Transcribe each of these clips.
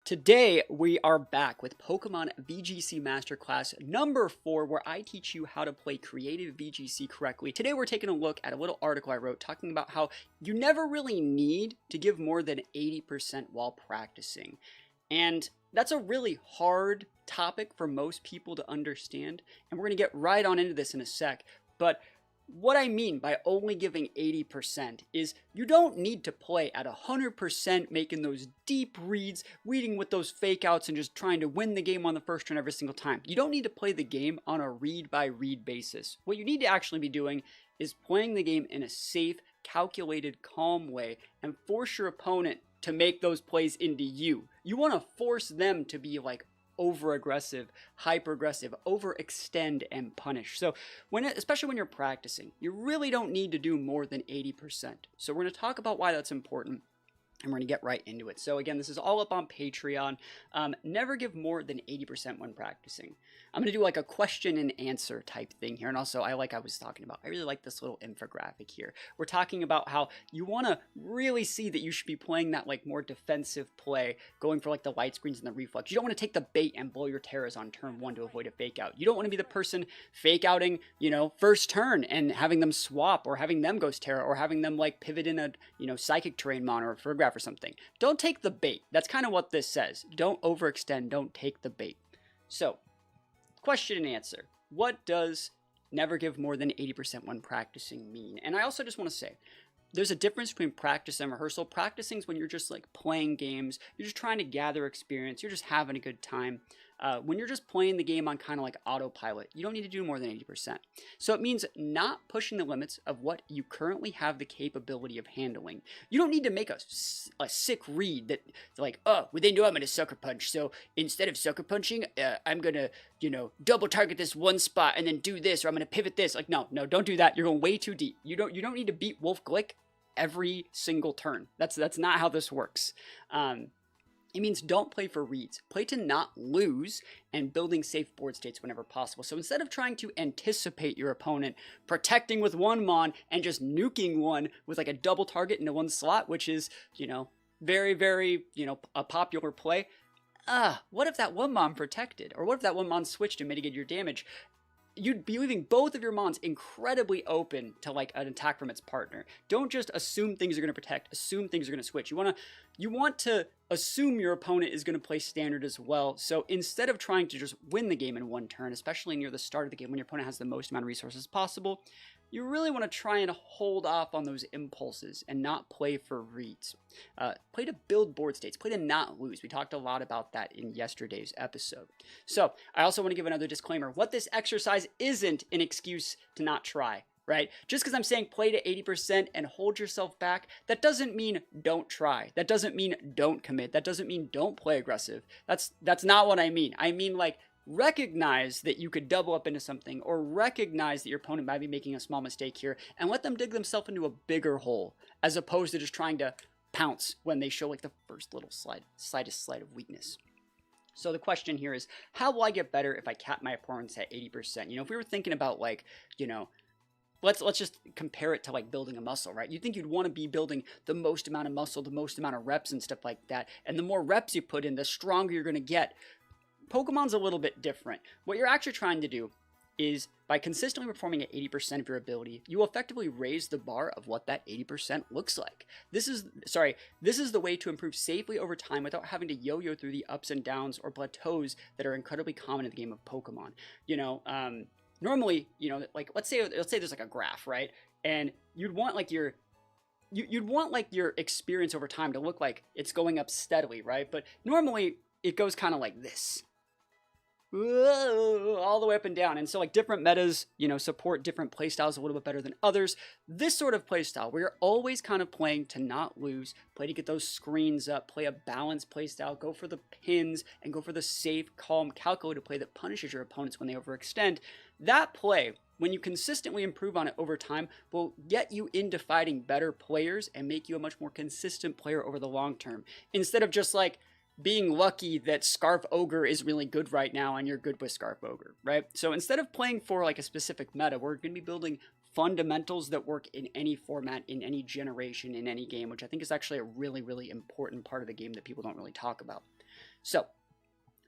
Today, we are back with Pokemon VGC Masterclass number 4, where I teach you how to play creative VGC correctly. Today, we're taking a look at a little article I wrote talking about how you never really need to give more than 80% while practicing. And that's a really hard topic for most people to understand, and we're going to get right on into this in a sec. But what I mean by only giving 80% is you don't need to play at 100% making those deep reads, leading with those fake outs and just trying to win the game on the first turn every single time. You don't need to play the game on a read by read basis. What you need to actually be doing is playing the game in a safe, calculated, calm way and force your opponent to make those plays into you. You want to force them to be like over-aggressive, hyper-aggressive, overextend, and punish. So, especially when you're practicing, you really don't need to do more than 80%. So we're going to talk about why that's important, and we're going to get right into it. So again, this is all up on Patreon. Never give more than 80% when practicing. I'm going to do like a question and answer type thing here. And also, I was talking about, I really like this little infographic here. We're talking about how you want to really see that you should be playing that like more defensive play, going for like the light screens and the reflex. You don't want to take the bait and blow your Terras on turn 1 to avoid a fake out. You don't want to be the person fake outing, first turn and having them swap or having them ghost Terra or having them like pivot in a, psychic terrain mon or Fergraph or something. Don't take the bait. That's kind of what this says. Don't overextend. Don't take the bait. So, question and answer. What does never give more than 80% when practicing mean? And I also just want to say, there's a difference between practice and rehearsal. Practicing is when you're just like playing games. You're just trying to gather experience. You're just having a good time. When you're just playing the game on kind of like autopilot, you don't need to do more than 80%. So it means not pushing the limits of what you currently have the capability of handling. You don't need to make a sick read that like, oh, when they know I'm going to sucker punch. So instead of sucker punching, I'm going to, double target this one spot and then do this, or I'm going to pivot this. Like, no, don't do that. You're going way too deep. You don't need to beat Wolf Glick every single turn. That's not how this works. It means don't play for reads. Play to not lose and building safe board states whenever possible. So instead of trying to anticipate your opponent, protecting with one mon and just nuking one with like a double target into one slot, which is, very, very, a popular play. What if that one mon protected? Or what if that one mon switched to mitigate your damage? You'd be leaving both of your mons incredibly open to like an attack from its partner. Don't just assume things are going to protect, assume things are going to switch. You want to assume your opponent is going to play standard as well. So instead of trying to just win the game in one turn, especially near the start of the game when your opponent has the most amount of resources possible, you really want to try and hold off on those impulses and not play for reads. Play to build board states. Play to not lose. We talked a lot about that in yesterday's episode. So I also want to give another disclaimer. What this exercise isn't an excuse to not try, right? Just because I'm saying play to 80% and hold yourself back, that doesn't mean don't try. That doesn't mean don't commit. That doesn't mean don't play aggressive. That's not what I mean. I mean like, recognize that you could double up into something, or recognize that your opponent might be making a small mistake here, and let them dig themselves into a bigger hole, as opposed to just trying to pounce when they show like the first little slightest slight of weakness. So the question here is, how will I get better if I cap my opponents at 80%? If we were thinking about like, let's just compare it to like building a muscle, right? You'd think you'd want to be building the most amount of muscle, the most amount of reps and stuff like that, and the more reps you put in, the stronger you're going to get. Pokemon's a little bit different. What you're actually trying to do is, by consistently performing at 80% of your ability, you will effectively raise the bar of what that 80% looks like. This is the way to improve safely over time without having to yo-yo through the ups and downs or plateaus that are incredibly common in the game of Pokemon. Normally, like let's say there's like a graph, right? And you'd want like your experience over time to look like it's going up steadily, right? But normally it goes kind of like this. All the way up and down. And so like different metas, support different playstyles a little bit better than others. This sort of playstyle where you're always kind of playing to not lose, play to get those screens up, play a balanced playstyle, go for the pins, and go for the safe, calm, calculated play that punishes your opponents when they overextend. That play, when you consistently improve on it over time, will get you into fighting better players and make you a much more consistent player over the long term. Instead of just like being lucky that Scarf Ogre is really good right now and you're good with Scarf Ogre, right? So instead of playing for like a specific meta, we're going to be building fundamentals that work in any format, in any generation, in any game, which I think is actually a really, really important part of the game that people don't really talk about. So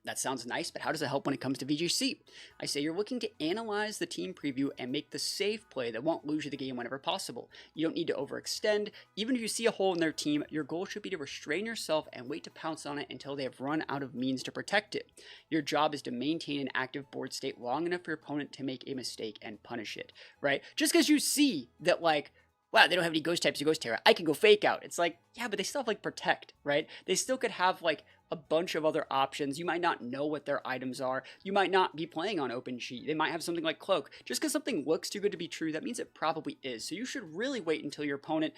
that sounds nice, but how does it help when it comes to VGC? I say you're looking to analyze the team preview and make the safe play that won't lose you the game whenever possible. You don't need to overextend. Even if you see a hole in their team, your goal should be to restrain yourself and wait to pounce on it until they have run out of means to protect it. Your job is to maintain an active board state long enough for your opponent to make a mistake and punish it, right? Just because you see that, like, wow, they don't have any ghost types or ghost terra, I can go fake out. It's like, yeah, but they still have, like, protect, right? They still could have, like, a bunch of other options. You might not know what their items are. You might not be playing on open sheet. They might have something like cloak. Just because something looks too good to be true, that means it probably is. So you should really wait until your opponent,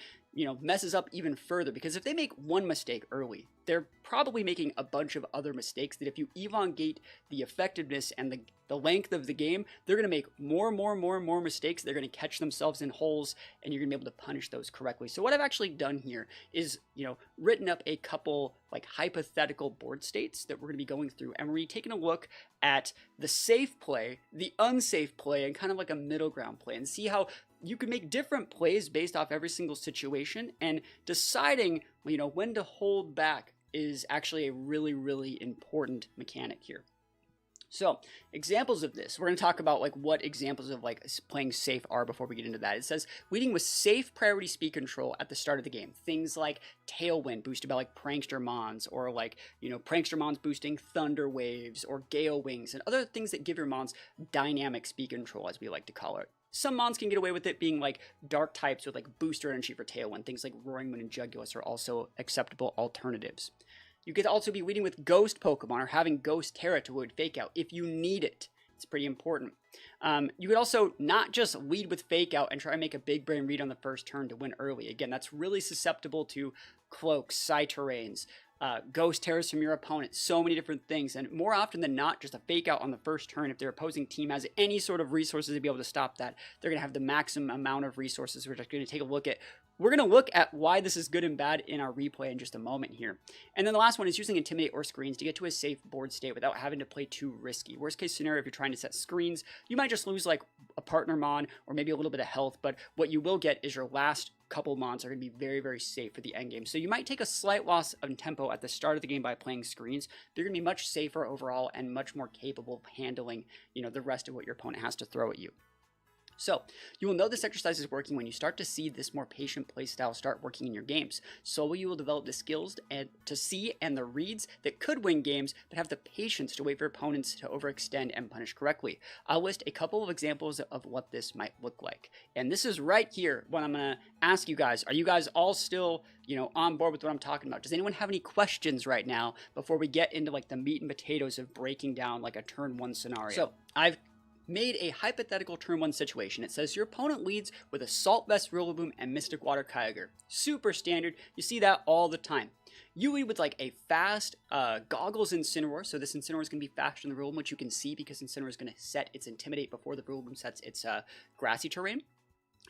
messes up even further, because if they make one mistake early, they're probably making a bunch of other mistakes that if you elongate the effectiveness and the length of the game, they're going to make more mistakes. They're going to catch themselves in holes, and you're going to be able to punish those correctly. So what I've actually done here is, written up a couple like hypothetical board states that we're going to be going through, and we're going to be taking a look at the safe play, the unsafe play, and kind of like a middle ground play, and see how you can make different plays based off every single situation, and deciding, when to hold back is actually a really important mechanic here. So, examples of this. We're going to talk about like what examples of like playing safe are before we get into that. It says leading with safe priority speed control at the start of the game. Things like Tailwind boosted by like Prankster Mons, or like, Prankster Mons boosting Thunder Waves or Gale Wings, and other things that give your Mons dynamic speed control, as we like to call it. Some Mons can get away with it being like dark types with like booster energy for Tailwind. Things like Roaring Moon and Jugulus are also acceptable alternatives. You could also be leading with Ghost Pokemon or having Ghost Terra to avoid Fake Out if you need it. It's pretty important. You could also not just lead with Fake Out and try and make a big brain read on the first turn to win early. Again, that's really susceptible to Cloaks, Psy-Terrains, Ghost Terras from your opponent, so many different things. And more often than not, just a Fake Out on the first turn, if their opposing team has any sort of resources to be able to stop that, they're going to have the maximum amount of resources. We're just going to take a look at. We're going to look at why this is good and bad in our replay in just a moment here. And then the last one is using Intimidate or Screens to get to a safe board state without having to play too risky. Worst case scenario, if you're trying to set screens, you might just lose like a partner Mon or maybe a little bit of health, but what you will get is your last couple Mons are going to be very safe for the end game. So you might take a slight loss of tempo at the start of the game by playing screens, but you're going to be much safer overall and much more capable of handling, the rest of what your opponent has to throw at you. So, you will know this exercise is working when you start to see this more patient playstyle start working in your games. Slowly you will develop the skills to see and the reads that could win games, but have the patience to wait for opponents to overextend and punish correctly. I'll list a couple of examples of what this might look like. And this is right here when I'm going to ask you guys, are you guys all still, on board with what I'm talking about? Does anyone have any questions right now before we get into like the meat and potatoes of breaking down like a turn one scenario? So, I've made a hypothetical turn one situation. It says your opponent leads with Assault Vest, Rillaboom, and Mystic Water Kyoger. Super standard. You see that all the time. You lead with like a fast Goggles Incineroar. So this Incineroar is going to be faster than the Rillaboom, which you can see because Incineroar is going to set its Intimidate before the Rillaboom sets its grassy terrain.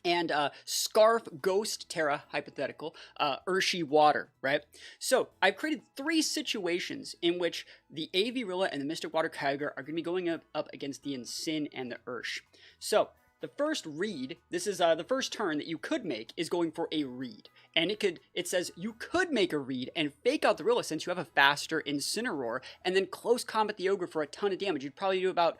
And Scarf Ghost Terra, hypothetical, Urshi Water, right? So I've created 3 situations in which the AV Rilla and the Mystic Water Kyogre are going to be going up against the Incin and the Ursh. So the first read, this is the first turn that you could make, is going for a read. And it says you could make a read and fake out the Rilla since you have a faster Incineroar, and then close combat the Ogre for a ton of damage. You'd probably do about,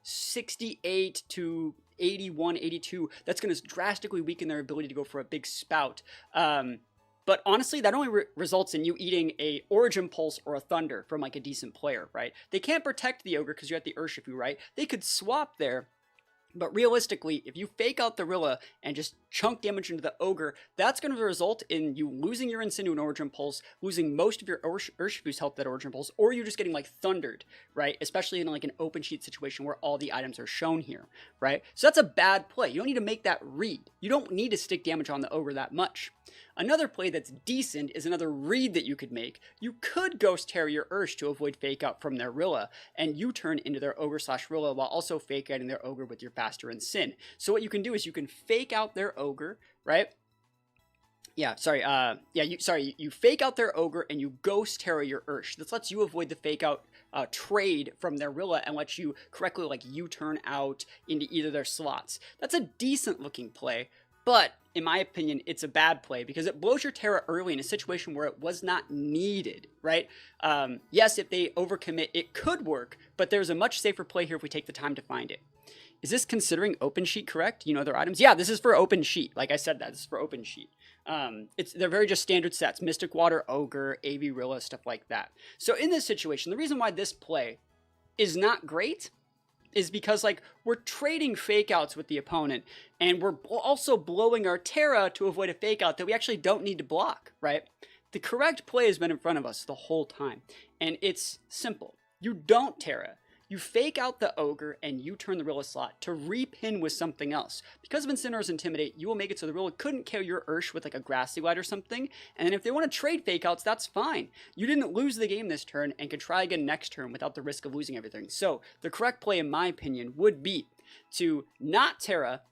68 to 81, 82. That's going to drastically weaken their ability to go for a big spout. But honestly, that only results in you eating a Origin Pulse or a Thunder from like a decent player, right? They can't protect the Ogre because you're at the Urshifu, right? They could swap there. But realistically, if you fake out the Rilla and just chunk damage into the Ogre, that's going to result in you losing your Incin to an Origin Pulse, losing most of your Urshifu's health that Origin Pulse, or you're just getting like thundered, right? Especially in like an open sheet situation where all the items are shown here, right? So that's a bad play. You don't need to make that read. You don't need to stick damage on the Ogre that much. Another play that's decent is another read that you could make. You could Ghost Terra your Ursh to avoid fake out from their Rilla, and you turn into their Ogre/Rilla while also fake outing their Ogre with your faster Incin. So what you can do is you can fake out their Ogre, right? You fake out their Ogre and you Ghost Terra your Ursh. This lets you avoid the fake out trade from their Rilla and lets you correctly like U-turn out into either their slots. That's a decent looking play. But in my opinion, it's a bad play because it blows your Terra early in a situation where it was not needed, right? Yes, if they overcommit, it could work, but there's a much safer play here if we take the time to find it. Is this considering open sheet correct? You know their items? Yeah, this is for open sheet. Like I said, this is for open sheet. They're very just standard sets: Mystic Water, Ogre, AV Rilla, stuff like that. So in this situation, the reason why this play is not great is because like we're trading fake outs with the opponent, and we're also blowing our Terra to avoid a fake out that we actually don't need to block, right? The correct play has been in front of us the whole time, and it's simple. You don't Terra. You fake out the Ogre and you turn the Rilla slot to repin with something else. Because of Inciner's Intimidate, you will make it so the Rilla couldn't KO your Ursh with like a Grassy Glide or something, and then if they want to trade fake outs, that's fine. You didn't lose the game this turn and can try again next turn without the risk of losing everything. So the correct play, in my opinion, would be to not Terra,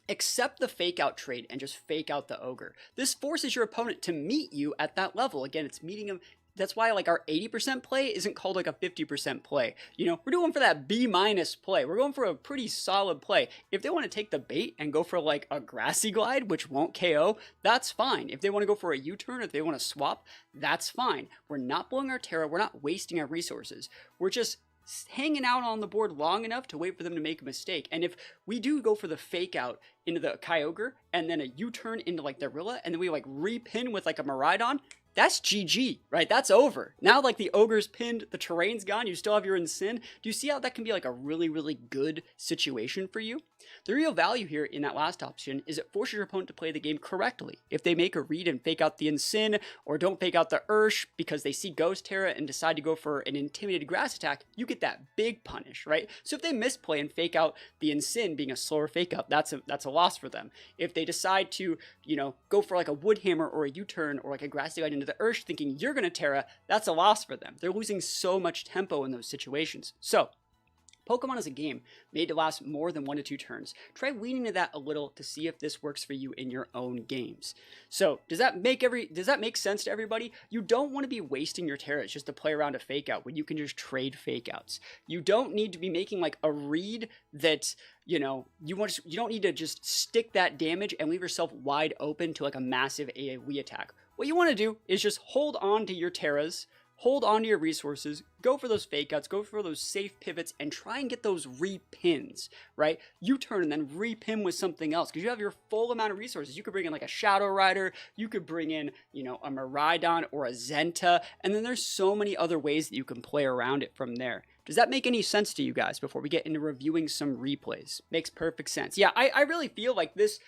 accept the fake out trade, and just fake out the Ogre. This forces your opponent to meet you at that level. Again, it's meeting them. That's why like our 80% play isn't called like a 50% play. You know, we're going for that B- play. We're going for a pretty solid play. If they want to take the bait and go for like a Grassy Glide, which won't KO, that's fine. If they want to go for a U-turn, if they want to swap, that's fine. We're not blowing our Terra. We're not wasting our resources. We're just hanging out on the board long enough to wait for them to make a mistake. And if we do go for the fake out into the Kyogre and then a U-turn into like the Rilla, and then we like repin with like a Miraidon, that's GG, right? That's over. Now, like, the Ogre's pinned, the terrain's gone, you still have your Incin. Do you see how that can be, like, a really, really good situation for you? The real value here in that last option is it forces your opponent to play the game correctly. If they make a read and fake out the Incin, or don't fake out the Ursh because they see Ghost Terra and decide to go for an Intimidated Grass attack, you get that big punish, right? So if they misplay and fake out the Incin being a slower fake out, that's a loss for them. If they decide to, you know, go for like a Wood Hammer or a U-turn or like a Grassy Glide into the Ursh thinking you're going to Terra, that's a loss for them. They're losing so much tempo in those situations. So Pokemon is a game made to last more than 1 to 2 turns. Try leaning to that a little to see if this works for you in your own games. So does that make sense to everybody? You don't want to be wasting your Terras just to play around a fake out when you can just trade fake outs. You don't need to be making like a read that, you know, you don't need to just stick that damage and leave yourself wide open to like a massive AoE attack. What you want to do is just hold on to your Terras, hold on to your resources, go for those fake outs, go for those safe pivots, and try and get those repins, right? You turn and then repin with something else, because you have your full amount of resources. You could bring in like a Shadow Rider, you could bring in, you know, a Miraidon or a Zenta, and then there's so many other ways that you can play around it from there. Does that make any sense to you guys before we get into reviewing some replays? Makes perfect sense. Yeah, I really feel like this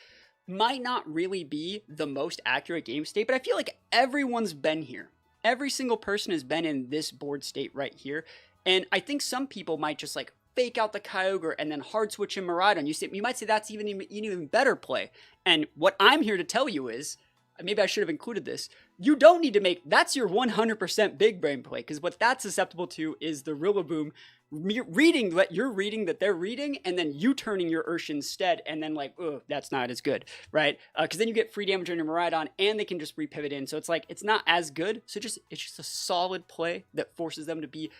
might not really be the most accurate game state, but I feel like everyone's been here. Every single person has been in this board state right here, and I think some people might just like fake out the Kyogre and then hard switch in Miraidon. You might say that's even an even better play, and what I'm here to tell you is, maybe I should have included this, you don't need to make, that's your 100% big brain play, because what that's susceptible to is the Rillaboom reading what you're reading that they're reading, and then you turning your Ursh instead, and then like, oh, that's not as good, right? Because then you get free damage on your Miraidon, and they can just repivot in, so it's like, it's not as good, so it's just a solid play that forces them to be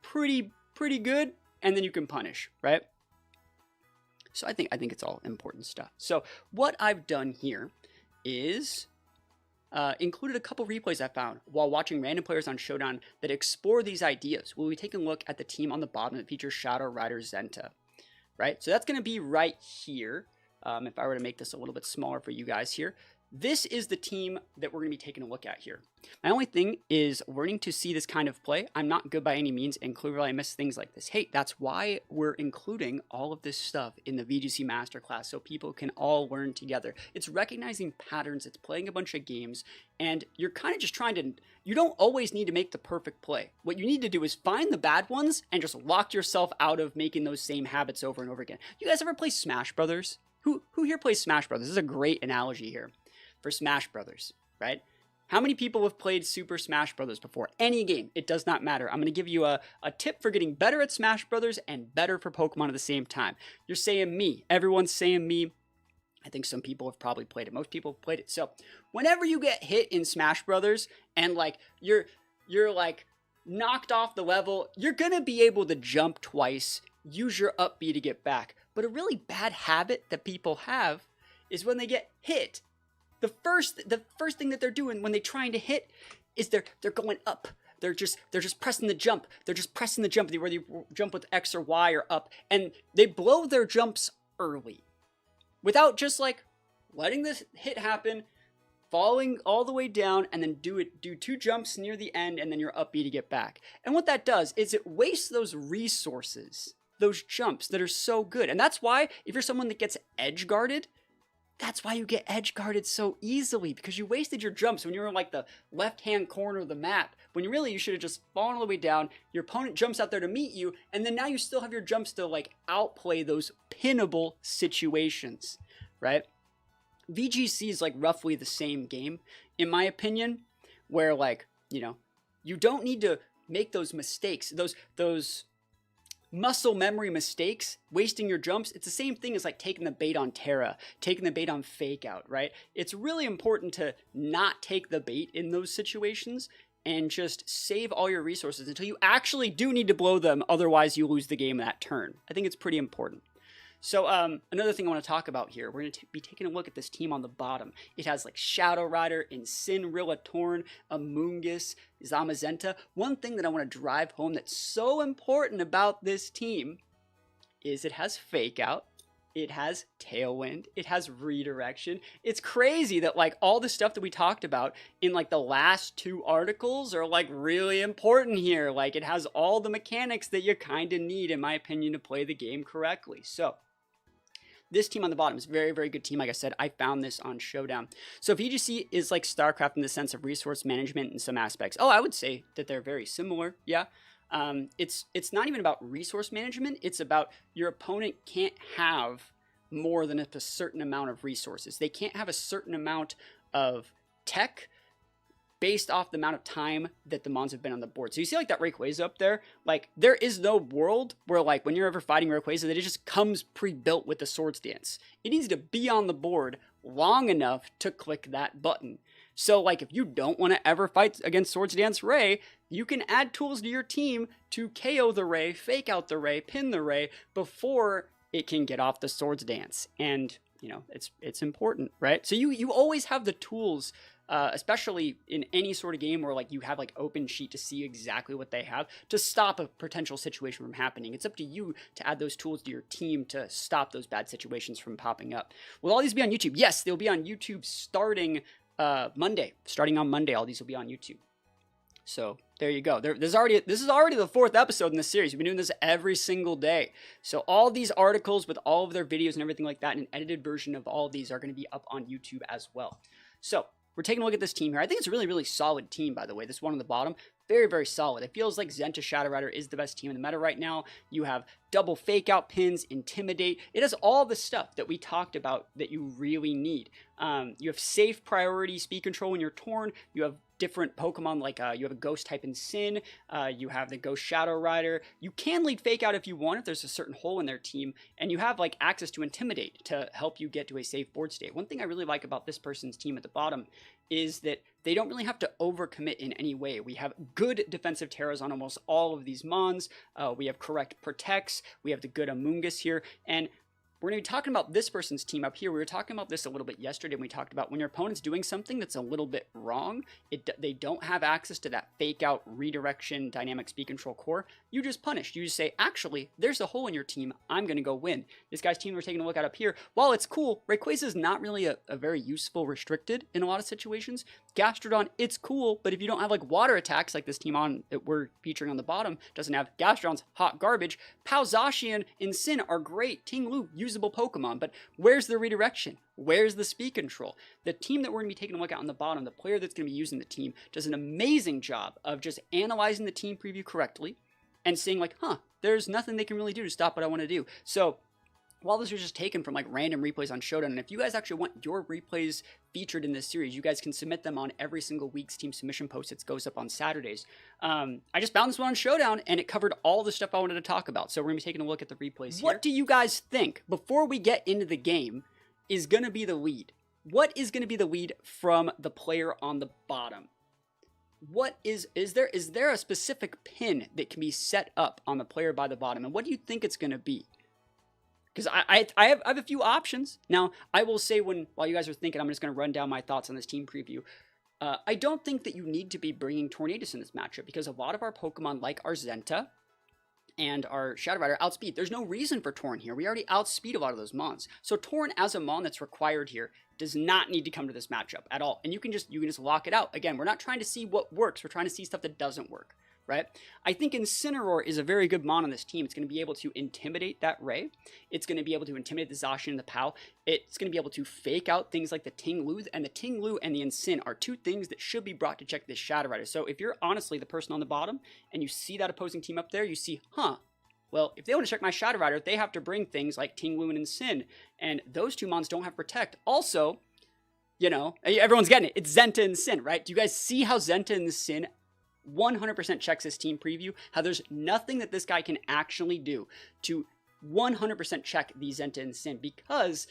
pretty good, and then you can punish, right? So I think it's all important stuff. So what I've done here is included a couple replays I found while watching random players on Showdown that explore these ideas. We'll be taking a look at the team on the bottom that features Shadow Rider Zenta, right? So that's going to be right here. If I were to make this a little bit smaller for you guys here, this is the team that we're going to be taking a look at here. My only thing is learning to see this kind of play. I'm not good by any means, and clearly I miss things like this. Hey, that's why we're including all of this stuff in the VGC Masterclass, so people can all learn together. It's recognizing patterns, it's playing a bunch of games, and you're kind of just trying to, you don't always need to make the perfect play. What you need to do is find the bad ones and just lock yourself out of making those same habits over and over again. You guys ever play Smash Brothers? Who here plays Smash Brothers? This is a great analogy here for Smash Brothers, right? How many people have played Super Smash Brothers before? Any game, it does not matter. I'm going to give you a tip for getting better at Smash Brothers and better for Pokemon at the same time. You're saying me. Everyone's saying me. I think some people have probably played it. Most people have played it. So whenever you get hit in Smash Brothers and like you're like knocked off the level, you're going to be able to jump twice, use your up B to get back. But a really bad habit that people have is when they get hit. The first thing that they're doing when they're trying to hit is they're going up. They're just pressing the jump. They're just pressing the jump, whether you jump with X or Y or up, and they blow their jumps early without just like letting this hit happen, falling all the way down, and then do 2 jumps near the end, and then you're up B to get back. And what that does is it wastes those resources, those jumps that are so good. And that's why if you're someone that gets edge guarded, that's why you get edge guarded so easily, because you wasted your jumps when you were in like the left-hand corner of the map, when you should have just fallen all the way down. Your opponent jumps out there to meet you, and then now you still have your jumps to like outplay those pinnable situations, right? VGC is like roughly the same game, in my opinion, where like, you don't need to make those mistakes, those muscle memory mistakes, wasting your jumps. It's the same thing as like taking the bait on Terra, taking the bait on Fake Out, right? It's really important to not take the bait in those situations and just save all your resources until you actually do need to blow them. Otherwise, you lose the game that turn. I think it's pretty important. So another thing I want to talk about here, we're going to be taking a look at this team on the bottom. It has like Shadow Rider, Incineroar, Torn, Amoonguss, Zamazenta. One thing that I want to drive home that's so important about this team is it has Fake Out, it has Tailwind, it has Redirection. It's crazy that like all the stuff that we talked about in like the last 2 articles are like really important here. Like it has all the mechanics that you kind of need, in my opinion, to play the game correctly. So this team on the bottom is a very, very good team. Like I said, I found this on Showdown. So VGC is like StarCraft in the sense of resource management in some aspects. Oh, I would say that they're very similar. Yeah. It's not even about resource management. It's about your opponent can't have more than a certain amount of resources. They can't have a certain amount of tech based off the amount of time that the mons have been on the board. So you see like that Rayquaza up there? Like there is no world where like when you're ever fighting Rayquaza that it just comes pre-built with the Swords Dance. It needs to be on the board long enough to click that button. So like if you don't want to ever fight against Swords Dance Ray, you can add tools to your team to KO the Ray, Fake Out the Ray, pin the Ray before it can get off the Swords Dance. And it's important, right? So you always have the tools, especially in any sort of game where like you have like open sheet to see exactly what they have to stop a potential situation from happening. It's up to you to add those tools to your team to stop those bad situations from popping up. Will all these be on YouTube? Yes, they'll be on YouTube starting Monday. Starting on Monday, all these will be on YouTube. So there you go. This is already the 4th episode in this series. We've been doing this every single day. So all these articles with all of their videos and everything like that, and an edited version of all of these are going to be up on YouTube as well. So we're taking a look at this team here. I think it's a really, really solid team, by the way. This one on the bottom, very, very solid. It feels like Zenta Shadow Rider is the best team in the meta right now. You have double Fake Out pins, Intimidate. It has all the stuff that we talked about that you really need. You have safe priority speed control when you're Torn. You have different Pokemon, like you have a Ghost type in Sin, you have the Ghost Shadow Rider. You can lead Fake Out if you want, if there's a certain hole in their team, and you have like access to Intimidate to help you get to a safe board state. One thing I really like about this person's team at the bottom is that they don't really have to overcommit in any way. We have good defensive Terras on almost all of these mons. We have correct Protects. We have the good Amoonguss here, and we're going to be talking about this person's team up here. We were talking about this a little bit yesterday, and we talked about when your opponent's doing something that's a little bit wrong, they don't have access to that Fake Out, Redirection, Dynamic Speed Control core, you just punish. You just say, actually, there's a hole in your team. I'm going to go win. This guy's team we're taking a look at up here, while it's cool, Rayquaza is not really a very useful restricted in a lot of situations. Gastrodon, it's cool, but if you don't have like water attacks like this team on that we're featuring on the bottom doesn't have, Gastrodon's hot garbage. Zacian and Sin are great. Ting-Lu, usable Pokemon, but where's the redirection? Where's the speed control? The team that we're going to be taking a look at on the bottom, the player that's going to be using the team, does an amazing job of just analyzing the team preview correctly and saying like, there's nothing they can really do to stop what I want to do. So while this was just taken from like random replays on Showdown, and if you guys actually want your replays featured in this series, you guys can submit them on every single week's team submission post that goes up on Saturdays. I just found this one on Showdown, and it covered all the stuff I wanted to talk about. So we're going to be taking a look at the replays here. What do you guys think, before we get into the game, is going to be the lead? What is going to be the lead from the player on the bottom? What is there a specific pin that can be set up on the player by the bottom? And what do you think it's going to be? Because I have a few options. Now, I will say while you guys are thinking, I'm just going to run down my thoughts on this team preview. I don't think that you need to be bringing Tornadus in this matchup because a lot of our Pokemon, like our Zenta and our Shadow Rider, outspeed. There's no reason for Torn here. We already outspeed a lot of those Mons. So Torn as a Mon that's required here does not need to come to this matchup at all. And you can just lock it out. Again, we're not trying to see what works. We're trying to see stuff that doesn't work, right? I think Incineroar is a very good Mon on this team. It's going to be able to intimidate that Ray. It's going to be able to intimidate the Zacian and the Pal. It's going to be able to fake out things like the Ting-Lu, and the Ting-Lu and the Incin are two things that should be brought to check this Shadow Rider. So if you're honestly the person on the bottom and you see that opposing team up there, you see, well, if they want to check my Shadow Rider, they have to bring things like Ting-Lu and Incin, and those two Mons don't have Protect. Also, you know, everyone's getting it. It's Zenta and Incin, right? Do you guys see how Zenta and Incin 100% checks this team preview? How there's nothing that this guy can actually do to 100% check the Zenta and Incin, because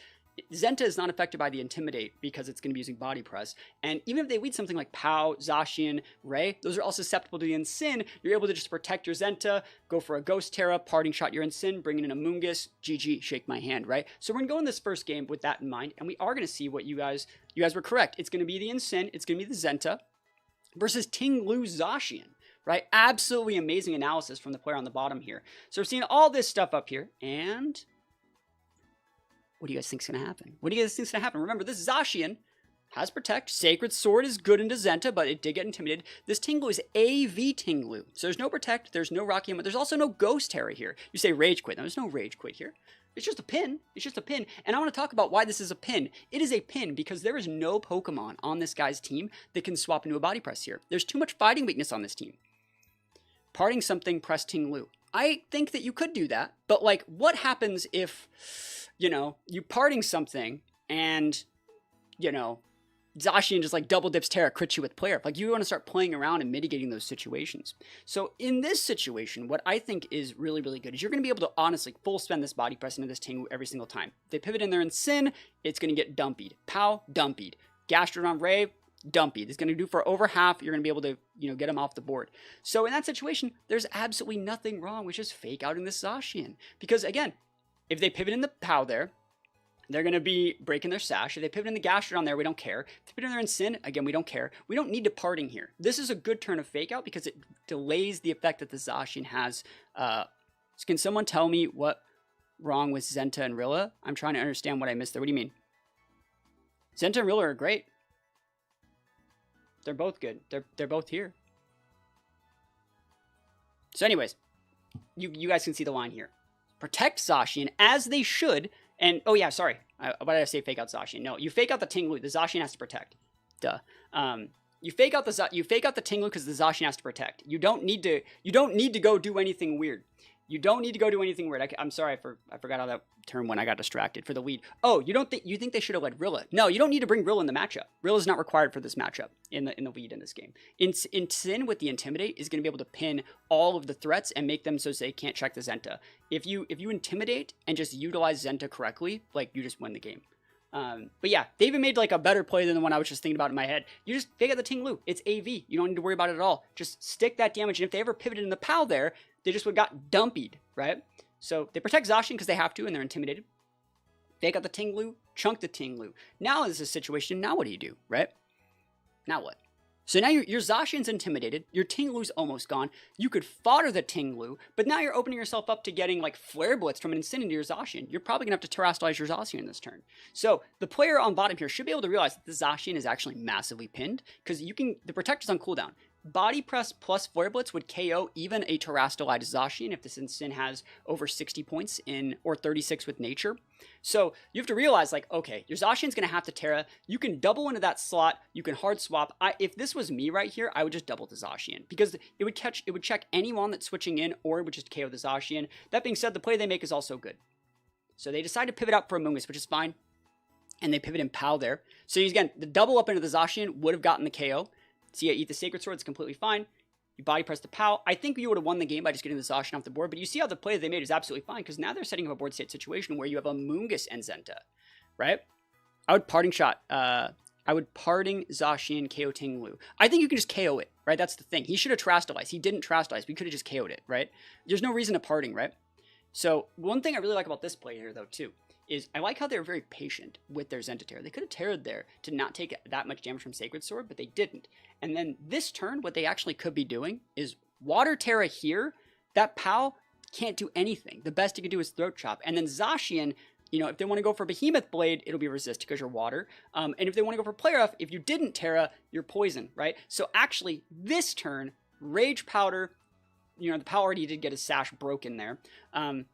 Zenta is not affected by the Intimidate because it's going to be using Body Press. And even if they lead something like Pow, Zacian, Ray, those are all susceptible to the Incin. You're able to just protect your Zenta, go for a Ghost Terra, Parting Shot your Incin, bring in a Mungus, GG, shake my hand, right? So we're going to go in this first game with that in mind, and we are going to see what you guys were correct. It's going to be the Incin, it's going to be the Zenta versus Ting-Lu Zacian, right? Absolutely amazing analysis from the player on the bottom here. So we're seeing all this stuff up here, and what do you guys think is going to happen? What do you guys think is going to happen? Remember, this Zacian has Protect. Sacred Sword is good into Zenta, but it did get intimidated. This Ting-Lu is AV Ting-Lu. So there's no Protect, there's no Rocky, but there's also no Ghost Terra here. You say Rage Quit. No, there's no Rage Quit here. It's just a pin. It's just a pin. And I want to talk about why this is a pin. It is a pin because there is no Pokemon on this guy's team that can swap into a Body Press here. There's too much fighting weakness on this team. Parting something, press Ting-Lu. I think that you could do that, but like, what happens if, you know, you parting something and, you know, Zacian just like double dips Terra, crits you with player. Like, you want to start playing around and mitigating those situations. So in this situation, what I think is really, really good is you're going to be able to honestly full spend this Body Press into this Ting every single time. If they pivot in there in Sin, it's going to get dumpied. Pow, dumpied. Gastrodon Ray, dumpy. It's going to do for over half. You're going to be able to, you know, get him off the board. So in that situation, there's absolutely nothing wrong with just fake outing this Zacian. Because again, if they pivot in the Pow there, they're going to be breaking their Sash. If they pivot in the Gastrodon there, we don't care. If they pivot in there in Sin, again, we don't care. We don't need departing here. This is a good turn of fake out because it delays the effect that the Zacian has. Can someone tell me what wrong with Zenta and Rilla? I'm trying to understand what I missed there. What do you mean? Zenta and Rilla are great. They're both good. They're both here. So anyways, you guys can see the line here. Protect Zacian as they should. And, oh yeah, sorry. Why did I say fake out Zacian? No, you fake out the Ting-Lu. The Zacian has to protect. Duh. You fake out the Ting-Lu because the Zacian has to protect. You don't need to go do anything weird. You don't need to go do anything weird. I'm sorry, I forgot how that term when I got distracted for the lead. Oh, you think they should have led Rilla? No, you don't need to bring Rilla in the matchup. Rilla's not required for this matchup in the lead in this game. In Sin with the Intimidate is going to be able to pin all of the threats and make them so they can't check the Zenta. If you Intimidate and just utilize Zenta correctly, like, you just win the game. But yeah, they even made like a better play than the one I was just thinking about in my head. You just fake out the Ting-Lu. It's AV. You don't need to worry about it at all. Just stick that damage, and if they ever pivoted in the PAL there, they just would have got dumpied, right? So they protect Zacian because they have to, and they're intimidated. Fake out the Ting-Lu, chunk the Ting-Lu. Now in this situation, now what do you do, right? Now what? So now your Zacian's intimidated, your Ting-Lu's almost gone, you could fodder the Ting-Lu, but now you're opening yourself up to getting like Flare Blitz from an Incin into your Zacian. You're probably going to have to Terrastallize your Zacian in this turn. So the player on bottom here should be able to realize that the Zacian is actually massively pinned, because the Protector's on cooldown. Body Press plus Flare Blitz would KO even a Terrastallized Zacian if this Incin has over 60 points or 36 with Nature. So you have to realize, like, okay, your Zacian's going to have to Terra. You can double into that slot. You can hard swap. If this was me right here, I would just double the Zacian, because it would check anyone that's switching in, or it would just KO the Zacian. That being said, the play they make is also good. So they decide to pivot out for Amoonguss, which is fine. And they pivot in Pal there. So again, the double up into the Zacian would have gotten the KO. So yeah, eat the Sacred Sword, it's completely fine. You body press the POW. I think you would have won the game by just getting the Zacian off the board, but you see how the play they made is absolutely fine, because now they're setting up a board state situation where you have a Amoonguss and Zenta, right? I would parting shot. I would parting Zacian, KO Ting-Lu. I think you can just KO it, right? That's the thing. He should have Terrastallized. He didn't Terrastallize. We could have just KO'd it, right? There's no reason to parting, right? So one thing I really like about this play here, though, too, is I like how they're very patient with their Zenta Terra. They could have Terra'd there to not take that much damage from Sacred Sword, but they didn't. And then this turn, what they actually could be doing is Water Terra here. That POW can't do anything. The best you can do is Throat Chop. And then Zacian, you know, if they want to go for Behemoth Blade, it'll be resist because you're water. And if they want to go for Play Rough, if you didn't Terra, you're poison, right? So actually, this turn, Rage Powder, you know, the POW already did get his Sash broken there.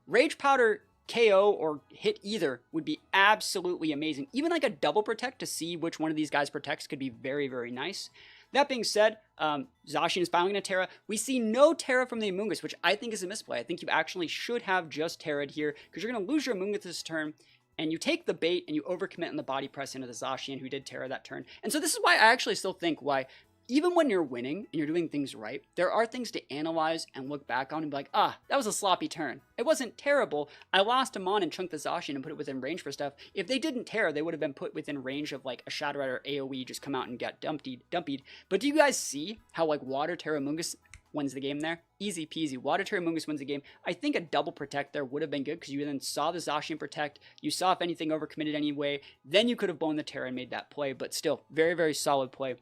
Rage Powder KO or hit either would be absolutely amazing. Even like a double protect to see which one of these guys protects could be very, very nice. That being said, Zacian is finally going to Terra. We see no Terra from the Amoonguss, which I think is a misplay. I think you actually should have just Terra'd here because you're going to lose your Amoonguss this turn, and you take the bait and you overcommit on the body press into the Zacian who did Terra that turn. And so this is why I actually still think why, even when you're winning and you're doing things right, there are things to analyze and look back on and be like, ah, that was a sloppy turn. It wasn't terrible. I lost him on and chunked the Zacian and put it within range for stuff. If they didn't Terra, they would have been put within range of like a Shadow Rider AoE just come out and get dumpied. But do you guys see how like Water Terra Amoonguss wins the game there? Easy peasy. Water Terra Amoonguss wins the game. I think a double protect there would have been good because you then saw the Zacian protect. You saw if anything overcommitted anyway. Then you could have blown the Terra and made that play. But still, very, very solid play.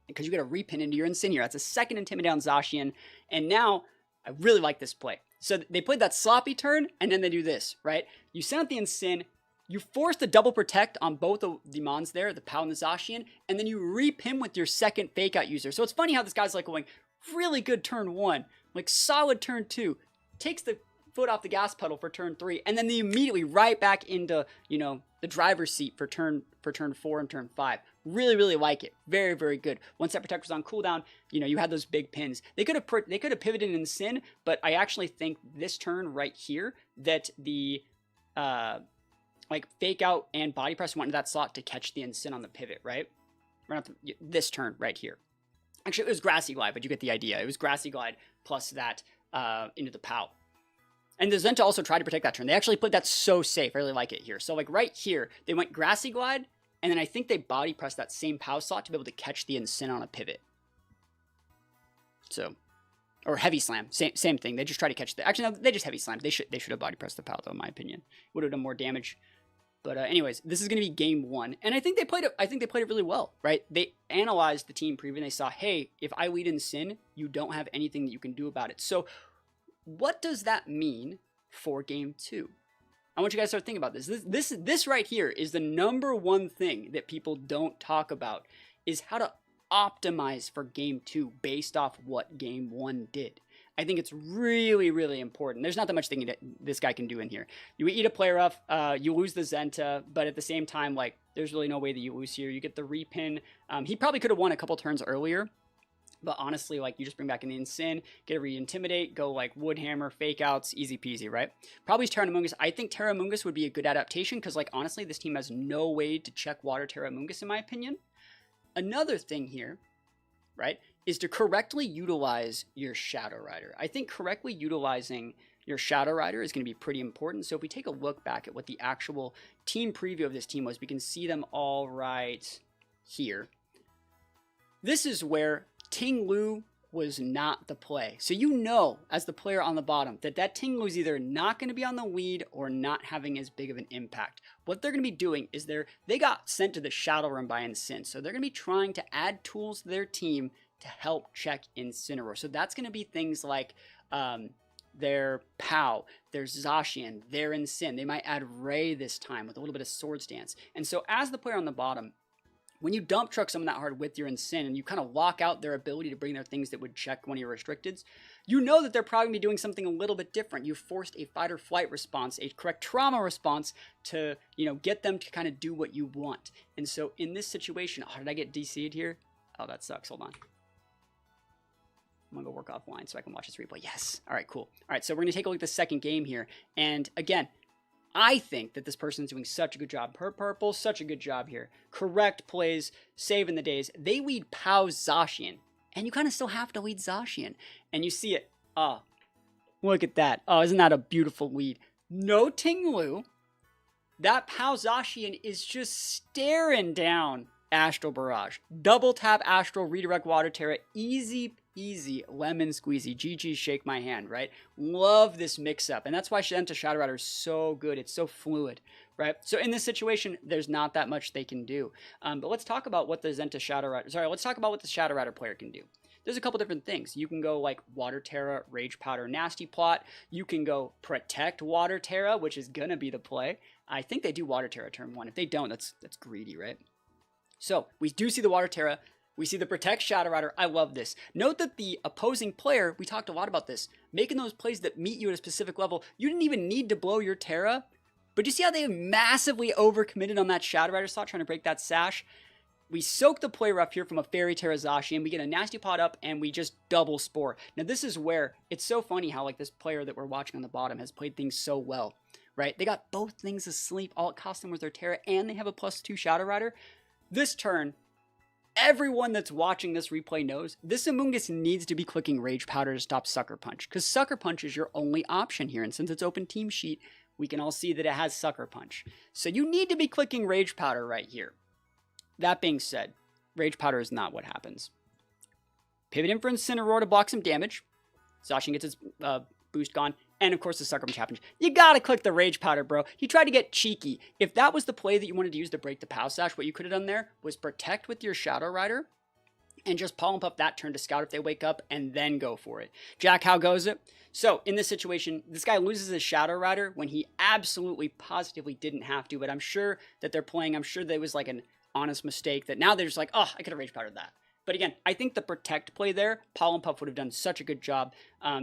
Because you get a repin into your Incinerator. That's a second Intimidate on Zacian. And now, I really like this play. So they played that sloppy turn, and then they do this, right? You send out the Incin, you force the double protect on both of the Mons there, the POW and the Zacian, and then you repin with your second Fake Out user. So it's funny how this guy's like going, really good turn 1, like solid turn 2, takes the foot off the gas pedal for turn 3, and then they immediately right back into, you know, the driver's seat for turn 4 and turn 5. Really, really like it. Very, very good. Once that protect was on cooldown, you know, you had those big pins. They could have pivoted in Sin, but I actually think this turn right here that the like Fake Out and Body Press went into that slot to catch the Incin on the pivot, right? This turn right here. Actually, it was Grassy Glide, but you get the idea. It was Grassy Glide plus that into the POW. And the Zenta also tried to protect that turn. They actually played that so safe. I really like it here. So like right here, they went Grassy Glide, and then I think they body pressed that same POW slot to be able to catch the Incin on a pivot. So, or Heavy Slam, same thing. They just try to catch the. Actually, no, they just Heavy Slam. They should have body pressed the POW though, in my opinion. Would have done more damage. But anyways, this is going to be game 1, and I think they played it. I think they played it really well, right? They analyzed the team preview, and they saw, hey, if I lead Incin, you don't have anything that you can do about it. So, what does that mean for game 2? I want you guys to start thinking about this. This right here is the number one thing that people don't talk about, is how to optimize for game 2 based off what game 1 did. I think it's really, really important. There's not that much thing that this guy can do in here. You eat a Play Rough, you lose the Zenta, but at the same time, like, there's really no way that you lose here. You get the repin. He probably could have won a couple turns earlier, but honestly, like, you just bring back an Incin, get a Re-Intimidate, go, like, Woodhammer, Fake Outs, easy peasy, right? Probably Terra Amoonguss. I think Terra Amoonguss would be a good adaptation, because, like, honestly, this team has no way to check Water Terra Amoonguss, in my opinion. Another thing here, right, is to correctly utilize your Shadow Rider. I think correctly utilizing your Shadow Rider is going to be pretty important. So if we take a look back at what the actual team preview of this team was, we can see them all right here. This is where Ting Lu was not the play. So you know, as the player on the bottom, that Ting Lu is either not going to be on the lead or not having as big of an impact. What they're going to be doing is they got sent to the Shadow Room by Incin. So they're going to be trying to add tools to their team to help check Incineroar. So that's going to be things like their POW, their Zacian, their Incin. They might add Ray this time with a little bit of Swords Dance. And so as the player on the bottom, when you dump truck someone that hard with your Incin and you kind of lock out their ability to bring their things that would check one of your restricteds, you know that they're probably going to be doing something a little bit different. You forced a fight or flight response, a correct trauma response to, you know, get them to kind of do what you want. And so in this situation, oh, did I get DC'd here? Oh, that sucks. Hold on. I'm going to go work offline so I can watch this replay. Yes. All right, cool. All right, so we're going to take a look at the second game here. And again, I think that this person's doing such a good job. Purple, such a good job here. Correct plays, saving the days. They lead POW Zacian, and you kind of still have to lead Zacian. And you see it. Oh, look at that. Oh, isn't that a beautiful lead? No Ting Lu. That POW Zacian is just staring down Astral Barrage. Double tap Astral, redirect Water Terra. Easy easy lemon squeezy. GG, shake my hand, right? Love this mix-up, and that's why Zenta Shadow Rider is so good. It's so fluid, right? So in this situation, there's not that much they can do. But let's talk about what the Zenta Shadow Rider... Sorry, let's talk about what the Shadow Rider player can do. There's a couple different things. You can go like Water Terra, Rage Powder, Nasty Plot. You can go Protect Water Terra, which is going to be the play. I think they do Water Terra turn 1. If they don't, that's greedy, right? So we do see the Water Terra. We see the Protect Shadow Rider. I love this. Note that the opposing player, we talked a lot about this, making those plays that meet you at a specific level. You didn't even need to blow your Terra, but you see how they massively overcommitted on that Shadow Rider slot, trying to break that sash? We soak the play rough here from a Fairy Terra Zacian. We get a Nasty Pot up, and we just double Spore. Now, this is where it's so funny how like this player that we're watching on the bottom has played things so well, right? They got both things asleep. All it cost them was their Terra, and they have a +2 Shadow Rider. This turn, everyone that's watching this replay knows this Amoonguss needs to be clicking Rage Powder to stop Sucker Punch, because Sucker Punch is your only option here, and since it's open team sheet, we can all see that it has Sucker Punch. So you need to be clicking Rage Powder right here. That being said, Rage Powder is not what happens. Pivot in for Incineroar to block some damage. Zacian gets his boost gone. And of course the Sucker Punch happens. You gotta click the Rage Powder, bro. He tried to get cheeky. If that was the play that you wanted to use to break the Pow Sash, what you could have done there was Protect with your Shadow Rider and just Pollen Puff that turn to Scout if they wake up and then go for it. Jack, how goes it? So in this situation, this guy loses his Shadow Rider when he absolutely positively didn't have to, but I'm sure that they're playing, I'm sure there was like an honest mistake that now they're just like, oh, I could have Rage Powdered that. But again, I think the Protect play there, Pollen Puff would have done such a good job.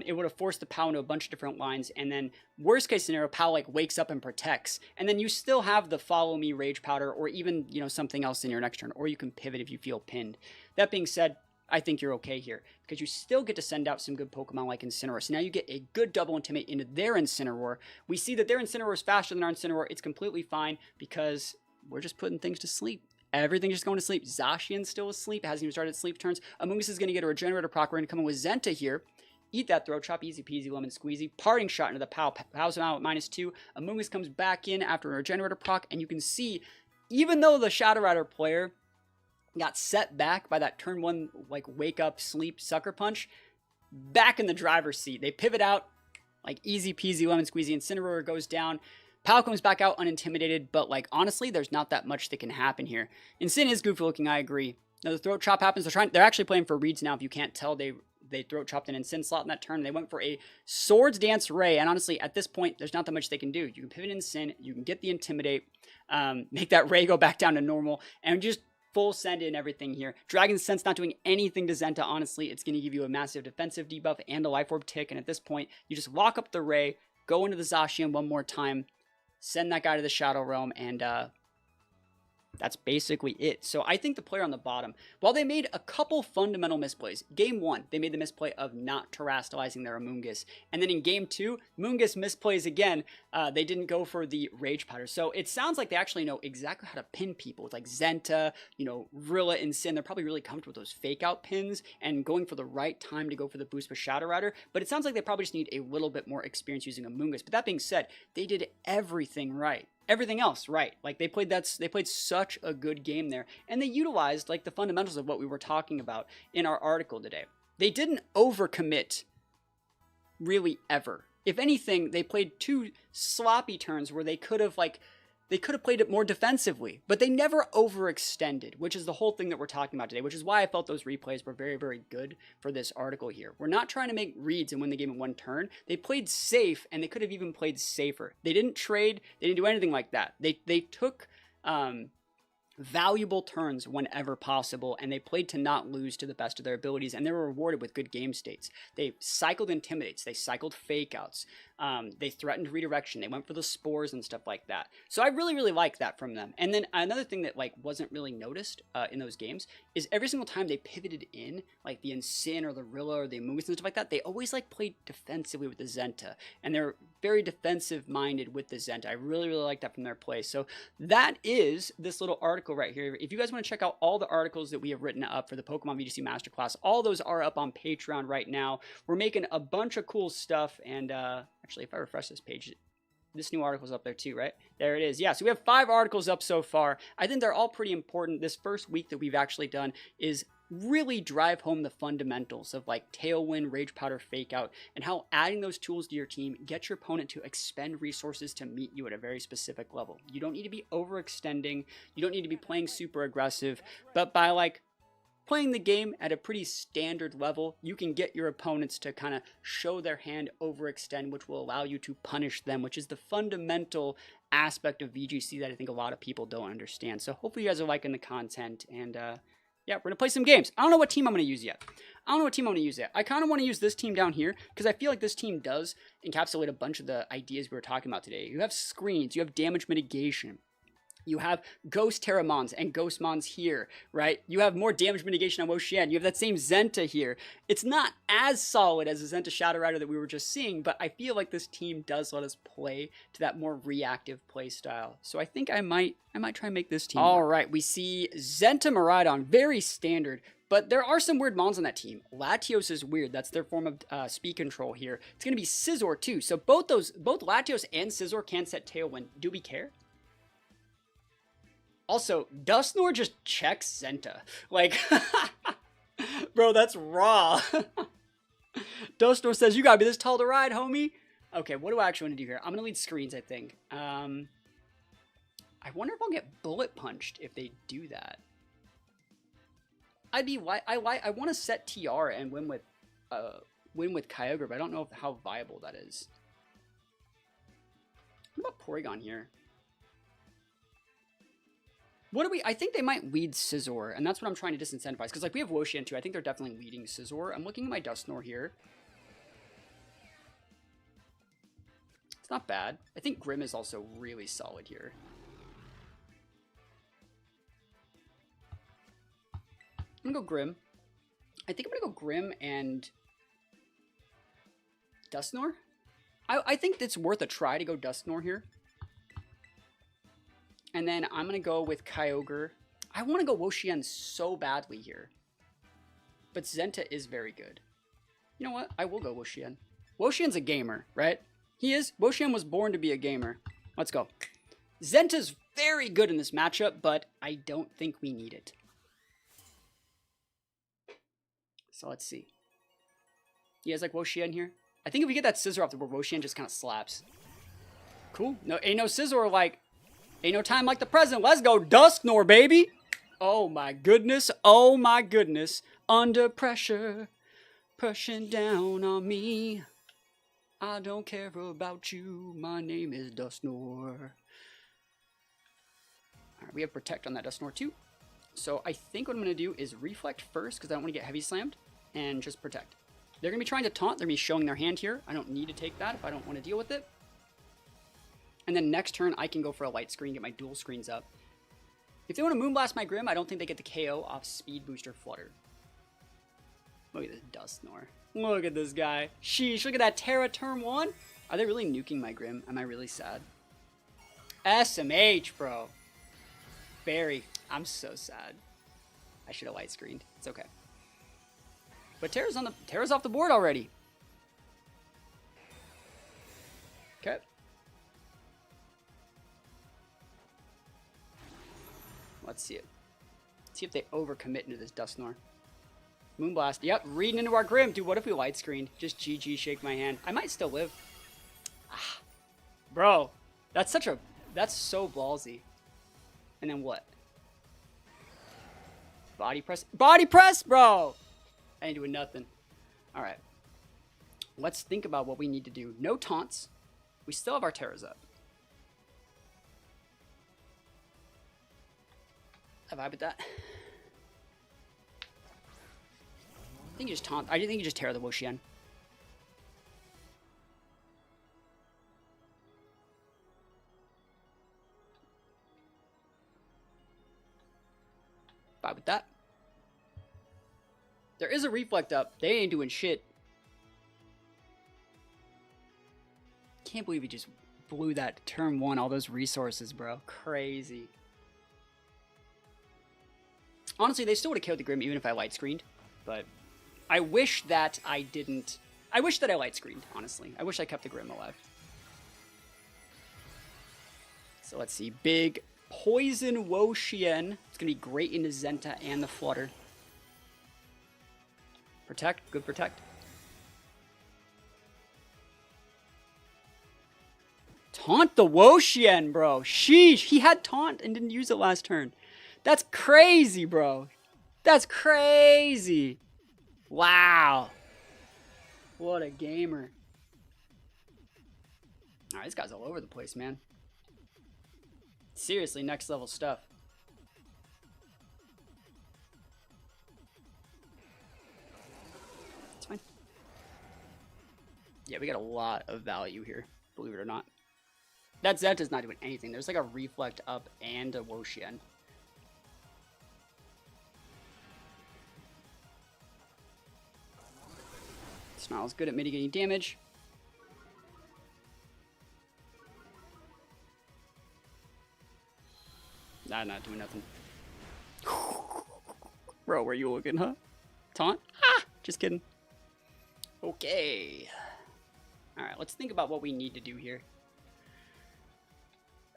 It would have forced the Pow into a bunch of different lines, and then worst case scenario, Pow like wakes up and protects, and then you still have the Follow Me Rage Powder, or even, you know, something else in your next turn, or you can pivot if you feel pinned. That being said, I think you're okay here, because you still get to send out some good Pokemon like Incineroar. So now you get a good double Intimidate into their Incineroar. We see that their Incineroar is faster than our Incineroar. It's completely fine, because we're just putting things to sleep. Everything's just going to sleep. Zacian's still asleep. It hasn't even started sleep turns. Amoonguss is going to get a Regenerator proc. We're going to come in with Zenta here. Eat that Throat Chop. Easy peasy, lemon squeezy. Parting Shot into the Pow. Pow's out at -2. Amoonguss comes back in after a Regenerator proc. And you can see, even though the Shadow Rider player got set back by that turn 1, like, wake up, sleep, Sucker Punch, back in the driver's seat. They pivot out, like, easy peasy, lemon squeezy. Incineroar goes down. Pow comes back out unintimidated, but like honestly, there's not that much that can happen here. Incin is goofy looking, I agree. Now the Throat Chop happens. They're actually playing for reads now. If you can't tell, they Throat Chopped an Incin slot in that turn. They went for a Swords Dance Ray, and honestly, at this point, there's not that much they can do. You can pivot Incin, you can get the Intimidate, make that Ray go back down to normal, and just full send in everything here. Dragon's Sense not doing anything to Zenta, honestly. It's going to give you a massive defensive debuff and a Life Orb tick, and at this point, you just lock up the Ray, go into the Zacian one more time, send that guy to the Shadow Realm, and that's basically it. So I think the player on the bottom, while they made a couple fundamental misplays, game 1, they made the misplay of not terastallizing their Amoonguss. And then in game 2, Amoonguss misplays again. They didn't go for the Rage Powder. So it sounds like they actually know exactly how to pin people. It's like Zenta, you know, Rilla and Sin. They're probably really comfortable with those fake out pins and going for the right time to go for the boost with Shadow Rider. But it sounds like they probably just need a little bit more experience using Amoonguss. But that being said, they did everything right. Everything else right. Like they played such a good game there, and they utilized like the fundamentals of what we were talking about in our article today. They didn't overcommit really ever. If anything, they played 2 sloppy turns where they could have played it more defensively, but they never overextended, which is the whole thing that we're talking about today, which is why I felt those replays were very, very good for this article here. We're not trying to make reads and win the game in 1 turn. They played safe, and they could have even played safer. They didn't trade. They didn't do anything like that. They took valuable turns whenever possible, and they played to not lose to the best of their abilities, and they were rewarded with good game states. They cycled Intimidates, they cycled Fake Outs, they threatened Redirection, they went for the Spores and stuff like that. So I really, really like that from them. And then another thing that like wasn't really noticed in those games is every single time they pivoted in, like the Incin or the Rilla or the Amoonguss and stuff like that, they always like played defensively with the Zenta, and they're very defensive minded with the Zenta. I really, really like that from their play. So that is this little article right here. If you guys want to check out all the articles that we have written up for the Pokemon VGC Masterclass, all those are up on Patreon right now. We're making a bunch of cool stuff, and actually, if I refresh this page, this new article's up there too, right? There it is. Yeah, so we have 5 articles up so far. I think they're all pretty important. This first week that we've actually done is really drive home the fundamentals of like Tailwind, Rage Powder, Fake Out, and how adding those tools to your team get your opponent to expend resources to meet you at a very specific level. You don't need to be overextending, you don't need to be playing super aggressive, but by like playing the game at a pretty standard level, you can get your opponents to kind of show their hand, overextend, which will allow you to punish them, which is the fundamental aspect of VGC that I think a lot of people don't understand. So hopefully you guys are liking the content, and yeah, we're going to play some games. I don't know what team I'm going to use yet. I kind of want to use this team down here because I feel like this team does encapsulate a bunch of the ideas we were talking about today. You have screens, you have damage mitigation. You have Ghost Terramons and Ghost Mons here, right? You have more damage mitigation on Wo-chien. You have that same Zenta here. It's not as solid as the Zenta Shadow Rider that we were just seeing, but I feel like this team does let us play to that more reactive play style. So I think I might try and make this team. All right, we see Zenta Miraidon, very standard. But there are some weird mons on that team. Latios is weird. That's their form of speed control here. It's going to be Scizor too. So both Latios and Scizor can set Tailwind. Do we care? Also, Dusknoir just checks Zenta. Like, bro, that's raw. Dusknoir says, you gotta be this tall to ride, homie. Okay, what do I actually want to do here? I'm gonna lead screens, I think. I wonder if I'll get bullet punched if they do that. I want to set TR and win with Kyoger, but I don't know how viable that is. What about Porygon here? I think they might lead Scizor, and that's what I'm trying to disincentivize, because like we have Wo-chien too. I think they're definitely leading Scizor. I'm looking at my Dusknoir here. It's not bad. I think Grim is also really solid here. I'm gonna go Grim. I think I'm gonna go Grim and Dusknoir. I think it's worth a try to go Dusknoir here. And then I'm going to go with Kyoger. I want to go Wo-chien so badly here. But Zenta is very good. You know what? I will go Wo-chien. Wo-chien's a gamer, right? He is. Wo-chien was born to be a gamer. Let's go. Zenta's very good in this matchup, but I don't think we need it. So let's see. You guys like Wo-chien here? I think if we get that Scizor off the board, Wo-chien just kind of slaps. Cool. No, ain't no Scizor like... Ain't no time like the present. Let's go Dusknoir, baby. Oh my goodness. Oh my goodness. Under pressure. Pushing down on me. I don't care about you. My name is Dusknoir. Alright, we have Protect on that Dusknoir too. So I think what I'm going to do is Reflect first because I don't want to get Heavy Slammed. And just Protect. They're going to be trying to taunt. They're going to be showing their hand here. I don't need to take that if I don't want to deal with it. And then next turn, I can go for a Light Screen, get my dual screens up. If they want to Moonblast my Grim, I don't think they get the KO off Speed Booster Flutter. Look at this Dusknoir. Look at this guy. Sheesh, look at that Terra turn 1. Are they really nuking my Grim? Am I really sad? SMH, bro. Very. I'm so sad. I should have Light Screened. It's okay. But Terra's off the board already. Okay. Let's see it. See if they overcommit into this Dusknoir. Moonblast. Yep, reading into our Grim. Dude, what if we Light Screened? Just GG, shake my hand. I might still live. Ah, bro, that's so ballsy. And then what? Body press. Body press, bro! I ain't doing nothing. Alright. Let's think about what we need to do. No taunts. We still have our Terras up. I vibe with that. I think you just taunt. I think you just tear the Wo-chien. Vibe with that. There is a Reflect up. They ain't doing shit. Can't believe he just blew that turn 1, all those resources, bro. Crazy. Honestly, they still would have killed the Grim even if I Light Screened, but I wish that I didn't. I wish that I Light Screened, honestly. I wish I kept the Grim alive. So let's see. Big Poison Wo-chien. It's going to be great into Zenta and the Flutter. Protect. Good protect. Taunt the Wo-chien, bro. Sheesh. He had taunt and didn't use it last turn. That's crazy, bro. That's crazy. Wow. What a gamer. Alright, this guy's all over the place, man. Seriously, next level stuff. It's fine. Yeah, we got a lot of value here, believe it or not. That Zenta's not doing anything. There's like a Reflect up and a Wo-chien. Snarl's good at mitigating damage. Nah, not doing nothing. Bro, where you looking, huh? Taunt? Ah! Just kidding. Okay. Alright, let's think about what we need to do here.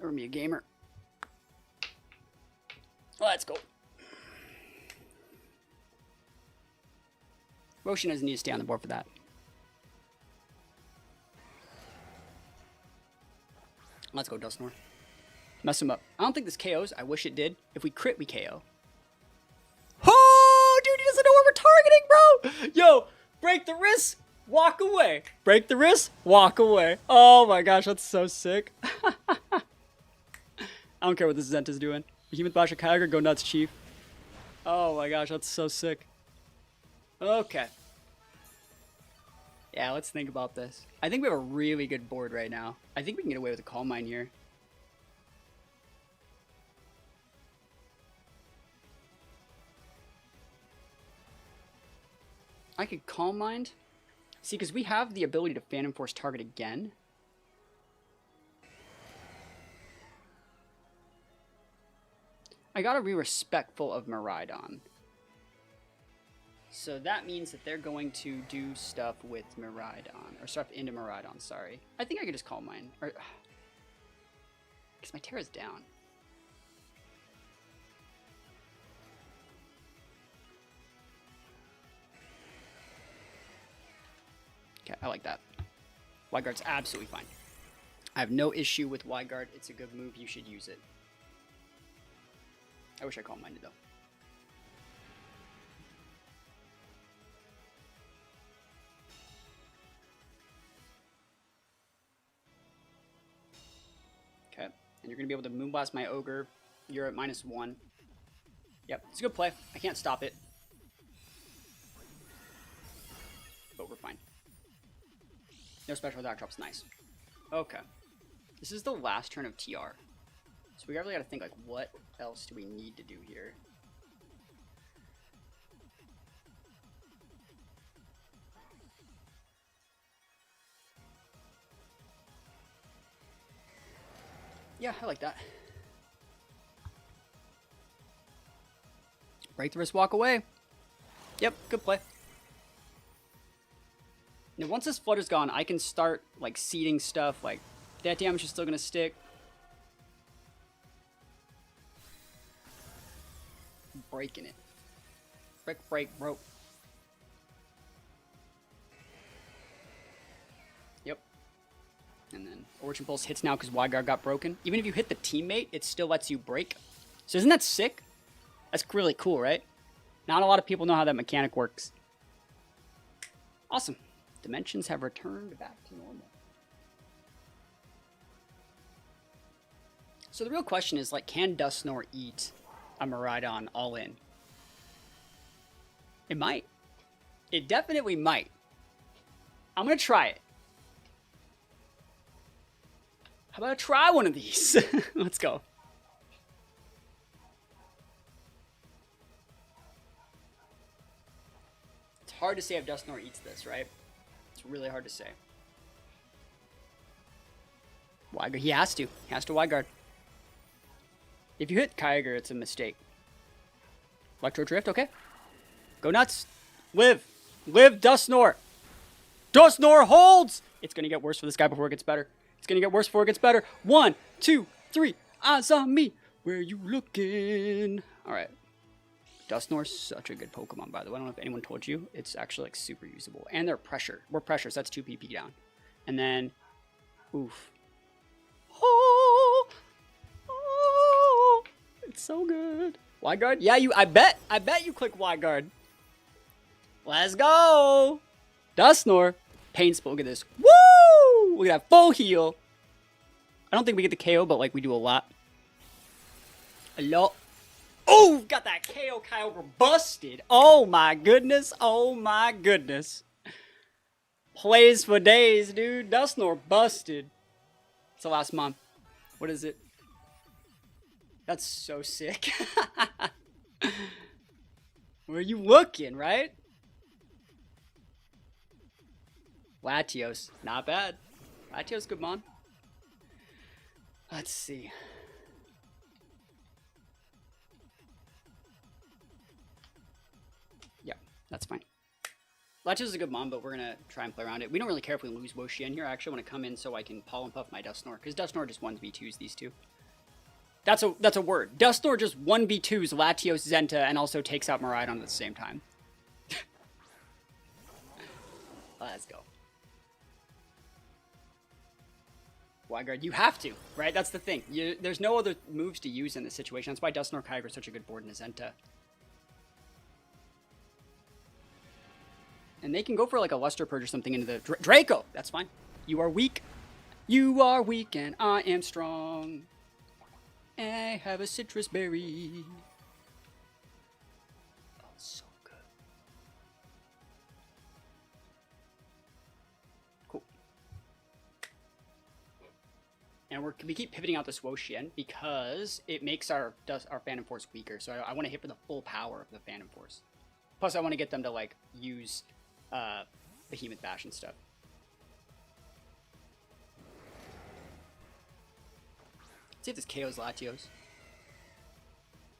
Or me a gamer. Let's go. Wo-chien doesn't need to stay on the board for that. Let's go, Dusknoir. Mess him up. I don't think this KOs. I wish it did. If we crit, we KO. Oh, dude, he doesn't know where we're targeting, bro. Yo, break the wrist, walk away. Break the wrist, walk away. Oh my gosh, that's so sick. I don't care what this Zenta's doing. Behemoth Bash or Kyoger, go nuts, Chief. Oh my gosh, that's so sick. Okay. Yeah, let's think about this. I think we have a really good board right now. I think we can get away with a Calm Mind here. I could Calm Mind. See, because we have the ability to Phantom Force target again. I gotta be respectful of Miraidon. So that means that they're going to do stuff with Miraidon. Or stuff into Miraidon, sorry. I think I could just Calm Mind. Or, because my Terra's down. Okay, I like that. Wide Guard's absolutely fine. I have no issue with Wide Guard. It's a good move. You should use it. I wish I Calm Minded, though. Okay, and you're going to be able to Moonblast my Ogre. You're at -1. Yep, it's a good play. I can't stop it. But we're fine. No special attack drops, nice. Okay. This is the last turn of TR. So we really got to think, like, what else do we need to do here? Yeah, I like that. Break the wrist, walk away. Yep, good play. Now, once this Flutter's gone, I can start, like, seeding stuff. Like, that damage is still going to stick. Breaking it. Break, broke. Yep. And then Origin Pulse hits now because Wide Guard got broken. Even if you hit the teammate, it still lets you break. So isn't that sick? That's really cool, right? Not a lot of people know how that mechanic works. Awesome. Dimensions have returned back to normal. So the real question is, like, can Dusknoir eat a Miraidon all in? It might. It definitely might. I'm gonna try it. How about I try one of these? Let's go. It's hard to say if Dusknoir eats this, right? It's really hard to say. Wide Guard, he has to. He has to Wide Guard. If you hit Kyoger, it's a mistake. Electro Drift, okay. Go nuts. Live. Live, Dusknoir. Dusknoir holds! It's going to get worse for this guy before it gets better. It's going to get worse before it gets better. 1, 2, 3. Eyes on me. Where you looking? All right. Dusknoir's such a good Pokemon, by the way. I don't know if anyone told you. It's actually like super usable. And they're pressure. We're pressure, so that's 2 PP down. And then, oof. Oh, oh, it's so good. Wide guard? Yeah, I bet you click wide guard. Let's go. Dusknoir. Painful. Look at this. Woo! Look at that full heal. I don't think we get the KO, but like we do a lot. A lot. Oh, got that KO Kyogre busted. Oh my goodness. Oh my goodness. Plays for days, dude. Dusknoir busted. It's the last month. What is it? That's so sick. Where are you looking, right? Latios. Not bad. Latios, good mon. Let's see. Yeah, that's fine. Latios is a good mon, but we're going to try and play around it. We don't really care if we lose Wo-chien here. I actually want to come in so I can Pollen Puff my Dusknoir, because Dusknoir just 1v2s these two. That's a word. Dusknoir just 1v2s Latios, Zenta, and also takes out Miraidon at the same time. Let's go. Wide guard, you have to, right? That's the thing. There's no other moves to use in this situation. That's why Dusknoir Kyogre is such a good board in Zenta. And they can go for like a Luster Purge or something into the... Draco! That's fine. You are weak. You are weak and I am strong. I have a citrus berry. Oh, so good. Cool. And we keep pivoting out this Wo-chien because it makes our Phantom Force weaker. So I want to hit for the full power of the Phantom Force. Plus, I want to get them to like use Behemoth Bash and stuff. See if this KOs Latios.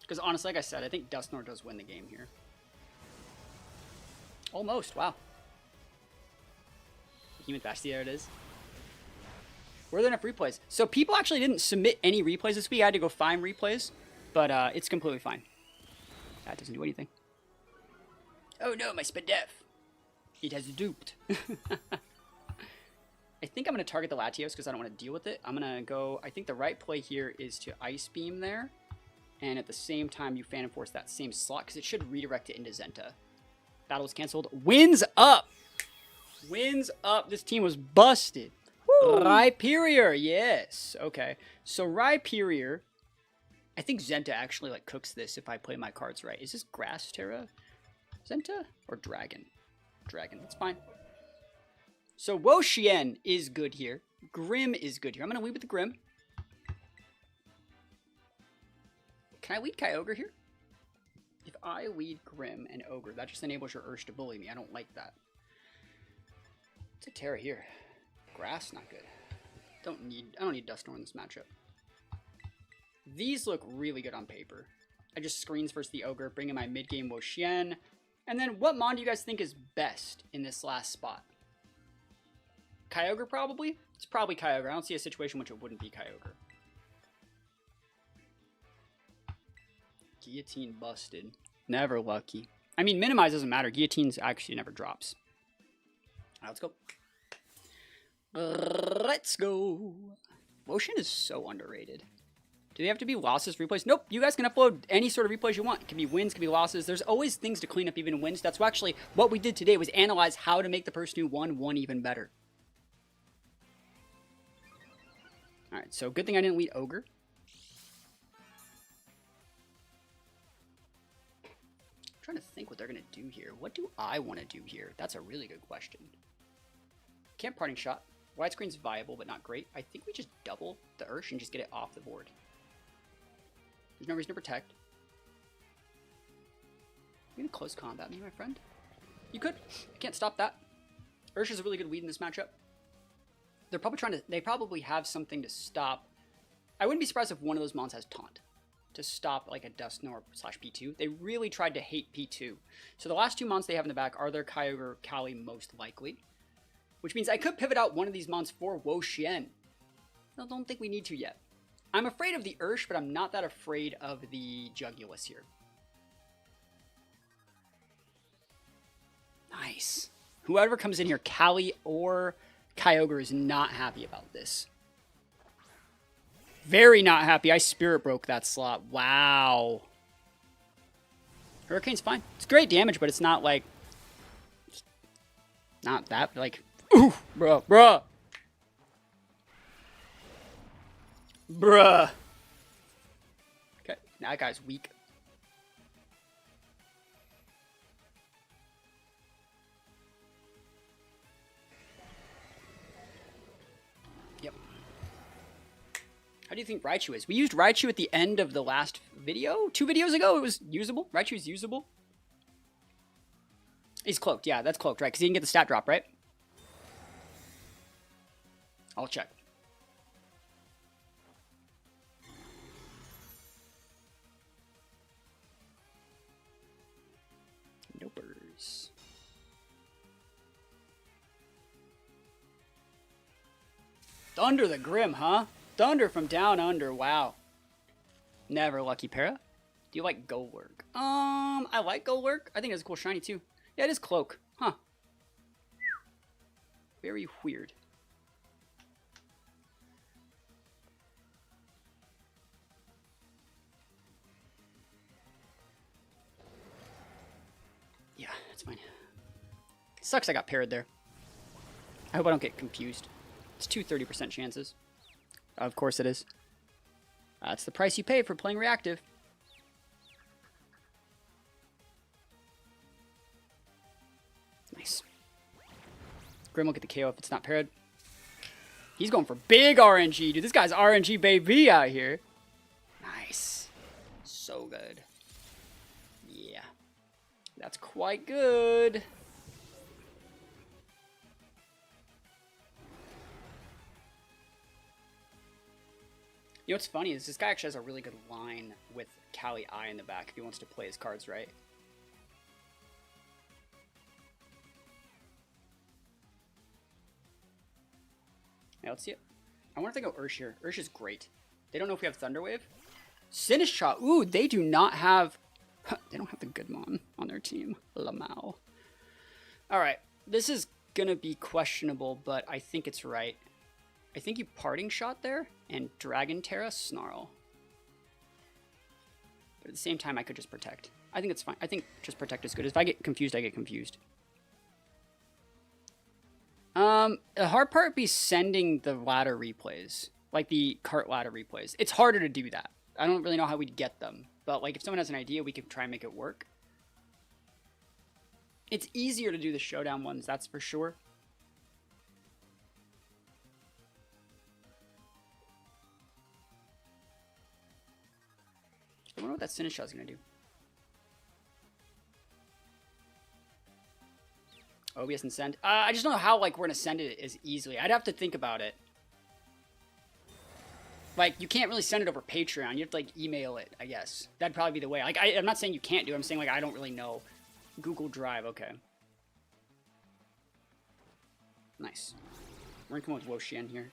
Because honestly, like I said, I think Dusknoir does win the game here. Almost, wow. Behemoth Bash, there it is. Were there enough replays? So people actually didn't submit any replays this week. I had to go find replays, but it's completely fine. That doesn't do anything. Oh no, my Spadef. It has duped. I think I'm going to target the Latios because I don't want to deal with it. I'm going to go... I think the right play here is to Ice Beam there. And at the same time, you Phantom Force that same slot because it should redirect it into Zenta. Battle was canceled. Wins up! Wins up. This team was busted. Woo! Rhyperior, yes. Okay. So Rhyperior... I think Zenta actually like cooks this if I play my cards right. Is this Grass Terra? Zenta? Or Dragon? Dragon. That's fine. So Wo-chien is good here. Grim is good here. I'm going to lead with the Grim. Can I lead Kyogre here? If I lead Grim and Ogre, that just enables your Ursh to bully me. I don't like that. It's a Terra here. Grass, not good. I don't need Dusknoir in this matchup. These look really good on paper. I just screens versus the Ogre, bring in my mid-game Wo-chien. And then what mon do you guys think is best in this last spot? Kyogre, probably? It's probably Kyogre. I don't see a situation in which it wouldn't be Kyogre. Guillotine busted. Never lucky. I mean, minimize doesn't matter. Guillotines actually never drops. All right, let's go. Let's go. Wo-chien is so underrated. Do they have to be losses, replays? Nope. You guys can upload any sort of replays you want. It can be wins, it can be losses. There's always things to clean up even in wins. That's actually what we did today was analyze how to make the person who won even better. Alright, so good thing I didn't lead Ogre. I'm trying to think what they're going to do here. What do I want to do here? That's a really good question. Can't Parting Shot. Widescreen's viable, but not great. I think we just double the Ursh and just get it off the board. There's no reason to protect. You gonna close combat me, my friend? You could. You can't stop that. Ursh is a really good weed in this matchup. They're probably trying to... They probably have something to stop... I wouldn't be surprised if one of those mons has Taunt to stop like a Dusknoir / P2. They really tried to hate P2. So the last two mons they have in the back are their Kyogre, Kali most likely. Which means I could pivot out one of these mons for Wo-chien. I don't think we need to yet. I'm afraid of the Ursh, but I'm not that afraid of the Jugulus here. Nice. Whoever comes in here, Callie or Kyoger, is not happy about this. Very not happy. I spirit broke that slot. Wow. Hurricane's fine. It's great damage, but it's not like... Not that, like... Ooh, bruh, bruh. Bruh. Okay, now that guy's weak. Yep. How do you think Raichu is? We used Raichu at the end of the last video. 2 videos ago, it was usable. Raichu's usable. He's cloaked. Yeah, that's cloaked, right? Because he didn't get the stat drop, right? I'll check. Nopers. Thunder the Grim, huh? Thunder from down under. Wow. Never Lucky Para. Do you like Golurk? I like Golurk. I think it's a cool shiny too. Yeah, it is Cloak. Huh. Very weird. Yeah, that's fine. Sucks I got parried there. I hope I don't get confused. It's 2 30% chances. Of course it is. That's the price you pay for playing reactive. Nice. Grim will get the KO if it's not parried. He's going for big RNG, dude. This guy's RNG baby out here. Nice. So good. Yeah. That's quite good. You know what's funny is this guy actually has a really good line with Callie I in the back if he wants to play his cards right. Yeah, let's see it. I wonder if they go Ursh here. Ursh is great. They don't know if we have Thunder Wave. Sinistcha. Ooh, they do not have... They don't have the Goodmon on their team. Lamau. Alright. This is going to be questionable, but I think it's right. I think you Parting Shot there and Dragon Terra Snarl. But at the same time, I could just Protect. I think it's fine. I think just Protect is good. If I get confused, I get confused. The hard part would be sending the ladder replays. Like the cart ladder replays. It's harder to do that. I don't really know how we'd get them. But like if someone has an idea, we could try and make it work. It's easier to do the showdown ones, that's for sure. I wonder what that Sinistcha is going to do. OBS and send. I just don't know how like we're going to send it as easily. I'd have to think about it. Like, you can't really send it over Patreon. You have to, like, email it, I guess. That'd probably be the way. Like, I'm not saying you can't do it. I'm saying, like, I don't really know. Google Drive, okay. Nice. We're going to come with Wo-chien here.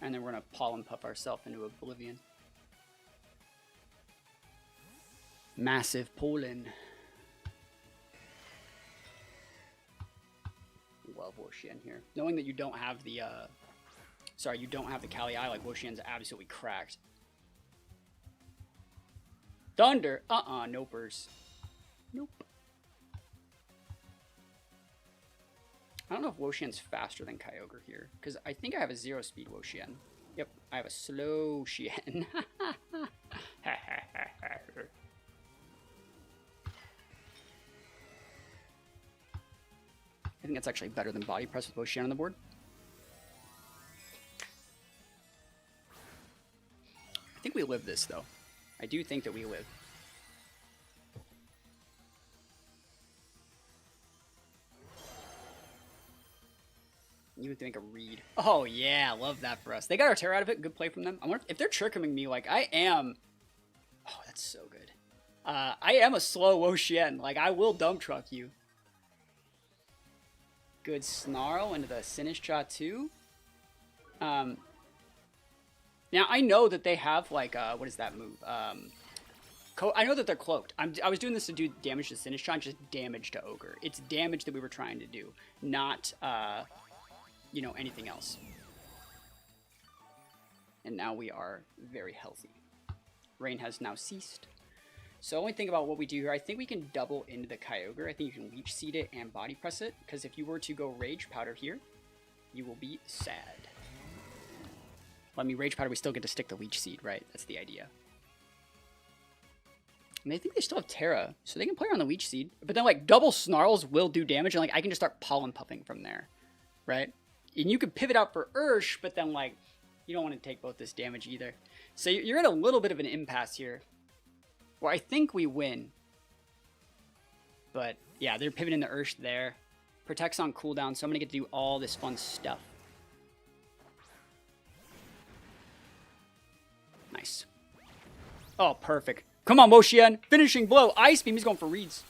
And then we're going to Pollen Puff ourselves into oblivion. Massive Pollen. Love Wo-chien here. Knowing that you don't have the, sorry, you don't have the Callie I, like, Wo-chien's absolutely cracked. Thunder! Nopers. Nope. I don't know if Wo-chien's faster than Kyoger here, because I think I have a 0-speed Wo-chien. Yep, I have a slow Chien. I think that's actually better than Body Press with Wo-chien on the board. I think we live this, though. I do think that we live. You would make a read. Oh, yeah. Love that for us. They got our Terra out of it. Good play from them. I wonder if they're tricking me like I am. Oh, that's so good. I am a slow Wo-chien. Like, I will dump truck you. Good Snarl into the Sinistcha too. Now, I know that they have, like, what is that move? I know that they're cloaked. I was doing this to do damage to Sinistcha, just damage to Ogre. It's damage that we were trying to do, not, you know, anything else. And now we are very healthy. Rain has now ceased. So only think about what we do here. I think we can double into the Kyoger. I think you can Leech Seed it and Body Press it, because if you were to go Rage Powder here, you will be sad. Well, I mean, Rage Powder, we still get to stick the Leech Seed, right? That's the idea. And they think they still have Terra, so they can play around the Leech Seed. But then, like, double Snarls will do damage, and, like, I can just start Pollen Puffing from there, right? And you could pivot out for Ursh, but then, like, you don't want to take both this damage either. So you're in a little bit of an impasse here. Well, I think we win. But, yeah, they're pivoting the Ursh there. Protects on cooldown, so I'm going to get to do all this fun stuff. Nice. Oh, perfect. Come on, Wo-chien. Finishing blow. Ice Beam. He's going for reads.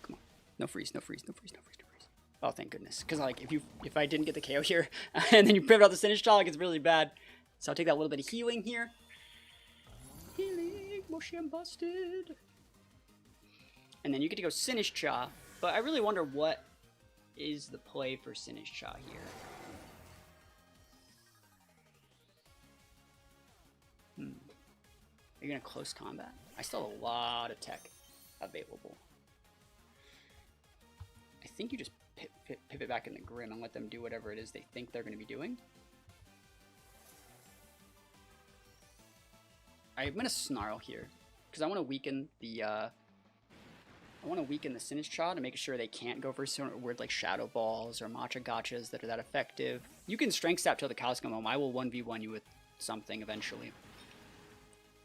Come on. No freeze, no freeze, no freeze, no freeze, no freeze. Oh, thank goodness. Because, like, if I didn't get the KO here, and then you pivot out the Sinistcha, like, it's really bad. So I'll take that little bit of healing here. Healing. Wo-chien busted. And then you get to go Sinistcha. But I really wonder what is the play for Sinistcha here. Are you going to close combat? I still have a lot of tech available. I think you just pivot back in the Grim and let them do whatever it is they think they're going to be doing. I'm going to Snarl here because I want to weaken the Sinistcha to make sure they can't go for certain weird like Shadow Balls or Matcha Gotchas that are that effective. You can Strength Sap till the cows come home. I will 1v1 you with something eventually.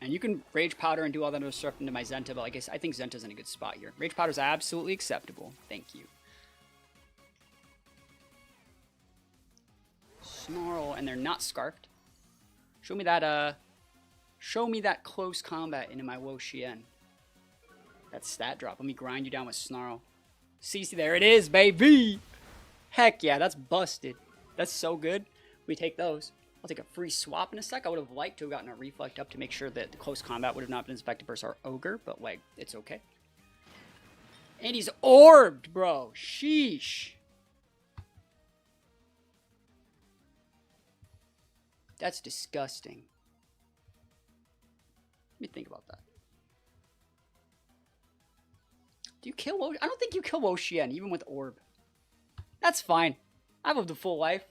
And you can Rage Powder and do all that other stuff into my Zenta, but I guess I think Zenta's in a good spot here. Rage Powder is absolutely acceptable. Thank you. Snarl, and they're not Scarfed. Show me that close combat into my Wo-chien. That stat drop. Let me grind you down with Snarl. See, there it is, baby! Heck yeah, that's busted. That's so good. We take those. I'll take a free swap in a sec. I would have liked to have gotten a Reflect up to make sure that the close combat would have not been effective versus our Ogre, but, like, it's okay. And he's orbed, bro. Sheesh. That's disgusting. Let me think about that. Do you kill Wo-chien? I don't think you kill Wo-chien, even with Orb. That's fine. I've lived a full life.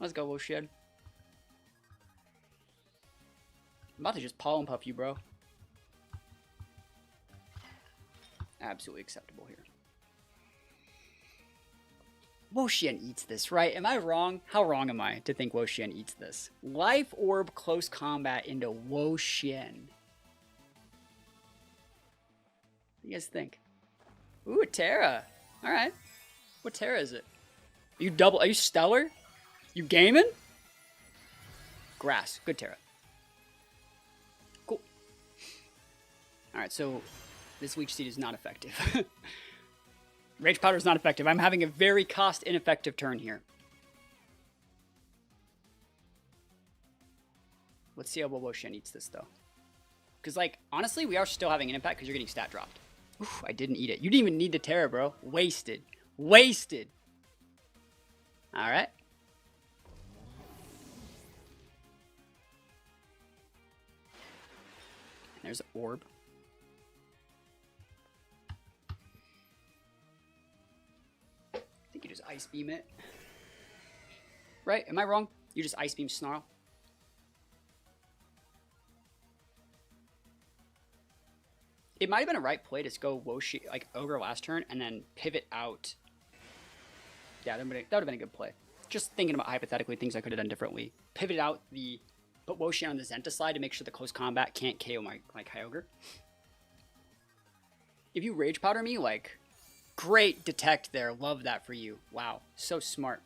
Let's go, Wo-chien. I'm about to just Pollen Puff you, bro. Absolutely acceptable here. Wo-chien eats this, right? Am I wrong? How wrong am I to think Wo-chien eats this? Life Orb close combat into Wo-chien. What do you guys think? Ooh, a Terra. Alright. What Terra is it? Are you Stellar? You gaming? Grass. Good Terra. Cool. Alright, so this Leech Seed is not effective. Rage Powder is not effective. I'm having a very cost-ineffective turn here. Let's see how Wo-chien eats this, though. Because, like, honestly, we are still having an impact because you're getting stat dropped. Oof, I didn't eat it. You didn't even need the Terra, bro. Wasted. Wasted. Alright. There's an Orb. I think you just Ice Beam it. Right? Am I wrong? You just Ice Beam Snarl? It might have been a right play to go Wo-chien, like Ogre last turn, and then pivot out. Yeah, that would have been a good play. Just thinking about hypothetically things I could have done differently. Pivot out put Wo-chien on the Zenta slide to make sure the close combat can't KO my Kyoger. If you Rage Powder me, like, great detect there. Love that for you. Wow, so smart.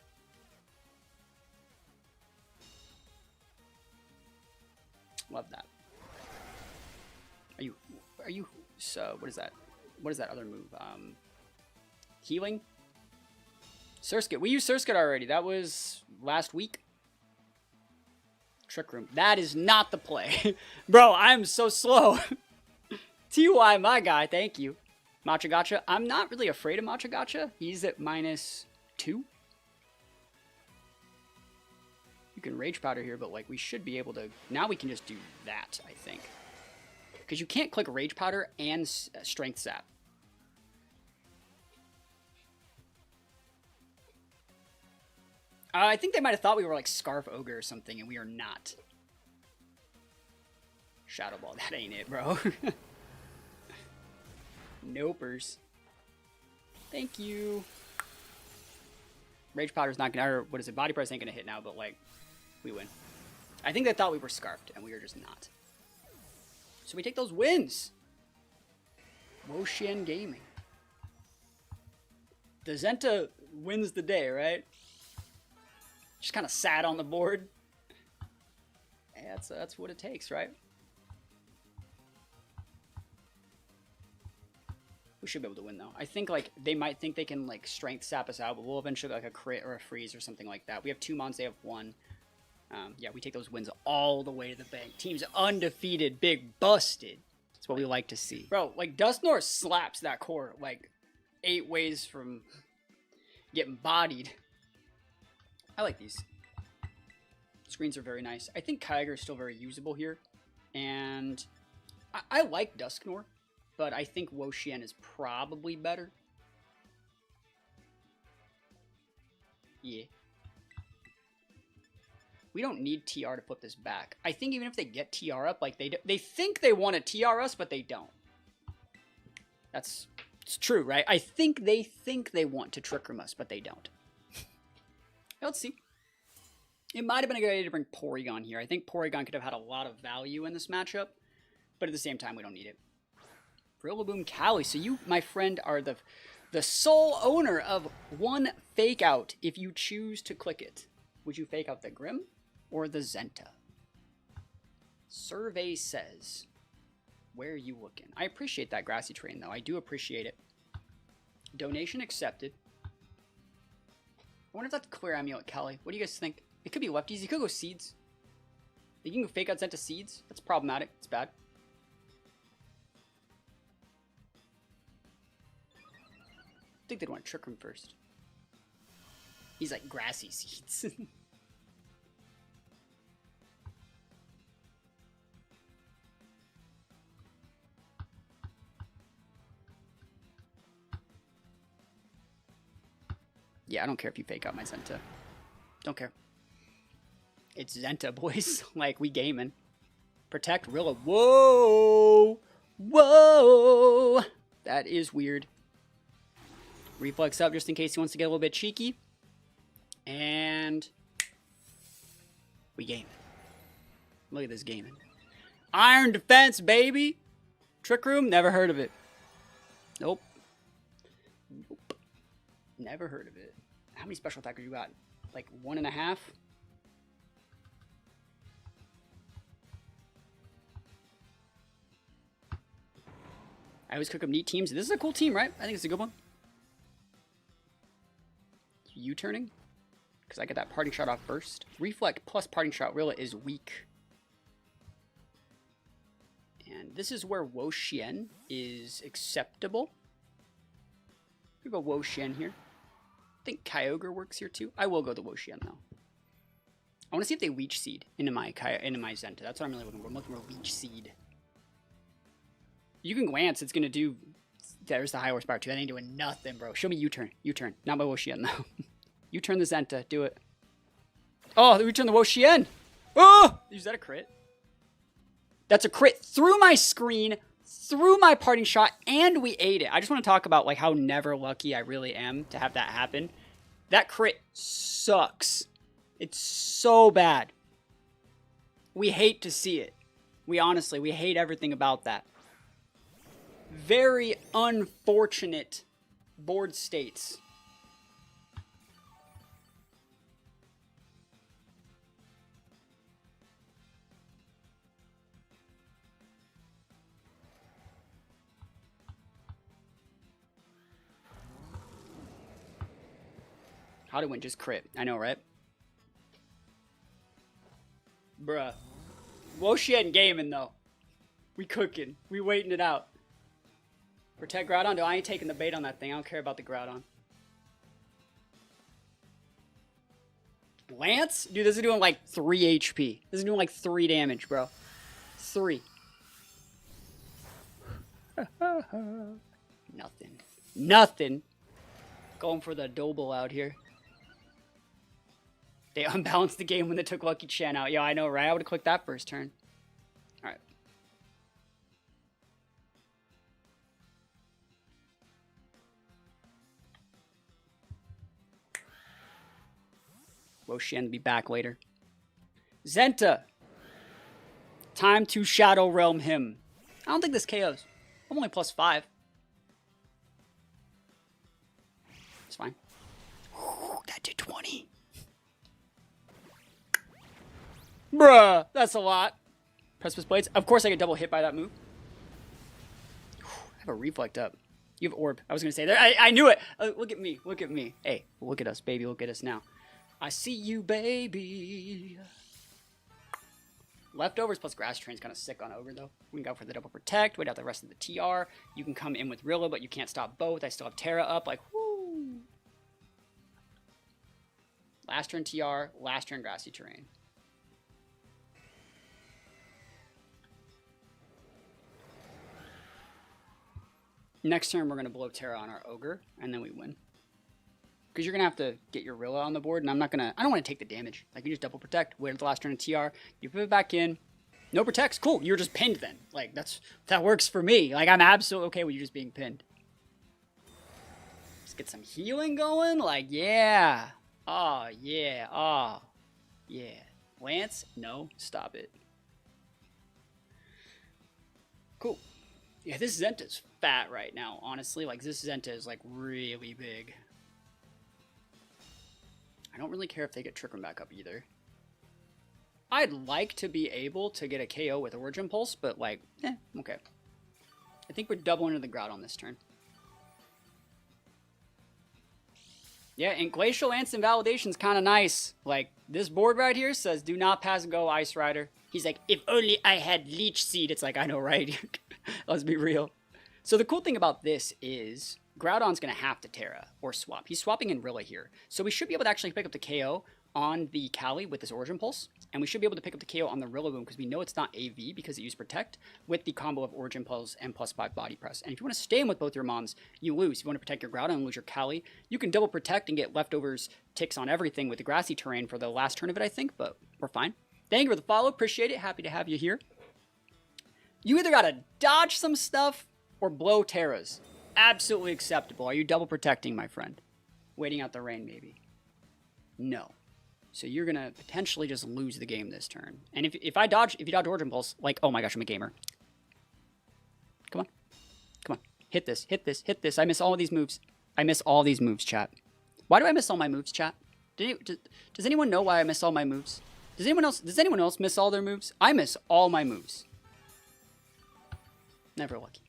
Love that. Are you, so, what is that? What is that other move? Healing? Surskit. We used Surskit already. That was last week. Trick Room. That is not the play. Bro, I'm so slow. TY, my guy, thank you. Matcha Gotcha. I'm not really afraid of Matcha Gotcha. He's at -2. You can Rage Powder here, but like we should be able to... Now we can just do that, I think. Because you can't click Rage Powder and Strength Sap. I think they might have thought we were like Scarf Ogre or something, and we are not. Shadow Ball, that ain't it, bro. Nopers. Thank you. Rage Powder's not gonna, or what is it? Body Press ain't gonna hit now, but like, we win. I think they thought we were Scarfed, and we are just not. So we take those wins. Wo-chien Gaming. The Zenta wins the day, right? Just kind of sat on the board. Yeah, that's what it takes, right? We should be able to win, though. I think, like, they might think they can, like, Strength Sap us out, but we'll eventually, like, a crit or a freeze or something like that. We have 2 mons, they have 1. Yeah, we take those wins all the way to the bank. Team's undefeated, big busted. That's what we like to see. Bro, like, Dusknoir slaps that core, like, 8 ways from getting bodied. I like these. Screens are very nice. I think Kyoger is still very usable here. And I like Dusknoir, but I think Wo-chien is probably better. Yeah. We don't need TR to flip this back. I think even if they get TR up, like they think they want to TR us, but they don't. It's true, right? I think they want to Trick Room us, but they don't. Let's see. It might have been a good idea to bring Porygon here. I think Porygon could have had a lot of value in this matchup, but at the same time, we don't need it. Rillaboom Callie. So you, my friend, are the sole owner of one fake out if you choose to click it. Would you fake out the Grim or the Zenta? Survey says, where are you looking? I appreciate that Grassy Train, though. I do appreciate it. Donation accepted. I wonder if that's clear Amulet Kelly. What do you guys think? It could be lefties. You could go Seeds. You can go fake out Zenta Seeds. That's problematic. It's bad. I think they'd want to Trick Room first. He's like Grassy Seeds. Yeah, I don't care if you fake out my Zenta. Don't care. It's Zenta, boys. Like, we gaming. Protect Rilla. Whoa! Whoa! That is weird. Reflex up just in case he wants to get a little bit cheeky. And we gaming. Look at this gaming. Iron Defense, baby! Trick Room? Never heard of it. Nope. Nope. Never heard of it. How many special attackers you got? Like 1.5? I always cook up neat teams. This is a cool team, right? I think it's a good one. U-turning? Because I get that parting shot off first. Reflect plus parting shot Rilla is weak. And this is where Wo-chien is acceptable. We go Wo-chien here. I think Kyoger works here too. I will go the Wo-chien though. I want to see if they Leech Seed into my Zenta. That's what I'm really looking for. I'm looking for Leech Seed. You can glance. It's gonna do. There's the high horsepower too. That ain't doing nothing, bro. Show me U-turn. U-turn. Not my Wo-chien though. U-turn the Zenta. Do it. Oh, we turn the Wo-chien. Oh, is that a crit? That's a crit through my screen, through my parting shot, and we ate it. I just want to talk about like how never lucky I really am to have that happen. That crit sucks. It's so bad. We hate to see it. We hate everything about that. Very unfortunate board states. How did win just crit? I know, right? Bruh. Wo-chien gaming, though. We cooking. We waiting it out. Protect Groudon? No, I ain't taking the bait on that thing. I don't care about the Groudon. Lance? Dude, this is doing like 3 HP. This is doing like 3 damage, bro. 3. Nothing. Nothing. Going for the double out here. They unbalanced the game when they took Lucky Chan out. Yo, I know, right? I would have clicked that first turn. Alright. Wo-chien be back later. Zenta. Time to Shadow Realm him. I don't think this KOs. I'm only +5. It's fine. Ooh, that did 20. Bruh, that's a lot. Precipice Blades. Of course I get double hit by that move. I have a Reflect up. You have Orb. I was going to say that. I knew it. Look at me. Look at me. Hey, look at us, baby. Look at us now. I see you, baby. Leftovers plus Grass Train's kind of sick on Ogre, though. We can go for the double protect, wait out the rest of the TR. You can come in with Rilla, but you can't stop both. I still have Terra up, like, whoo. Last turn TR, last turn Grassy Terrain. Next turn, we're going to blow Terra on our Ogre, and then we win. Because you're going to have to get your Rilla on the board, and I don't want to take the damage. Like, you just double protect, wait until the last turn of TR, you put it back in, no protects, cool, you're just pinned then. Like, that works for me. Like, I'm absolutely okay with you just being pinned. Let's get some healing going, like, yeah. Oh, yeah, oh, yeah. Lance, no, stop it. Cool. Yeah, this Zenta's fat right now, honestly. Like, this Zenta is, like, really big. I don't really care if they get Trick Room back up either. I'd like to be able to get a KO with Origin Pulse, but, like, okay. I think we're doubling into the Groudon this turn. Yeah, and Glacial Lance Invalidation's kind of nice. Like, this board right here says, do not pass go, Ice Rider. He's like, if only I had Leech Seed. It's like, I know, right? Let's be real. So the cool thing about this is Groudon's going to have to Terra or swap. He's swapping in Rilla here. So we should be able to actually pick up the KO on the Cali with this Origin Pulse. And we should be able to pick up the KO on the Rillaboom because we know it's not AV because it used Protect with the combo of Origin Pulse and +5 Body Press. And if you want to stay in with both your Mons, you lose. If you want to protect your Groudon and lose your Cali, you can double protect and get leftovers ticks on everything with the Grassy Terrain for the last turn of it, I think. But we're fine. Thank you for the follow. Appreciate it. Happy to have you here. You either got to dodge some stuff or blow Terras. Absolutely acceptable. Are you double protecting, my friend? Waiting out the rain, maybe? No. So you're going to potentially just lose the game this turn. And if you dodge Origin Pulse, like, oh my gosh, I'm a gamer. Come on. Come on. Hit this, hit this, hit this. I miss all of these moves. I miss all these moves, chat. Why do I miss all my moves, chat? Does anyone know why I miss all my moves? Does anyone else miss all their moves? I miss all my moves. Never lucky.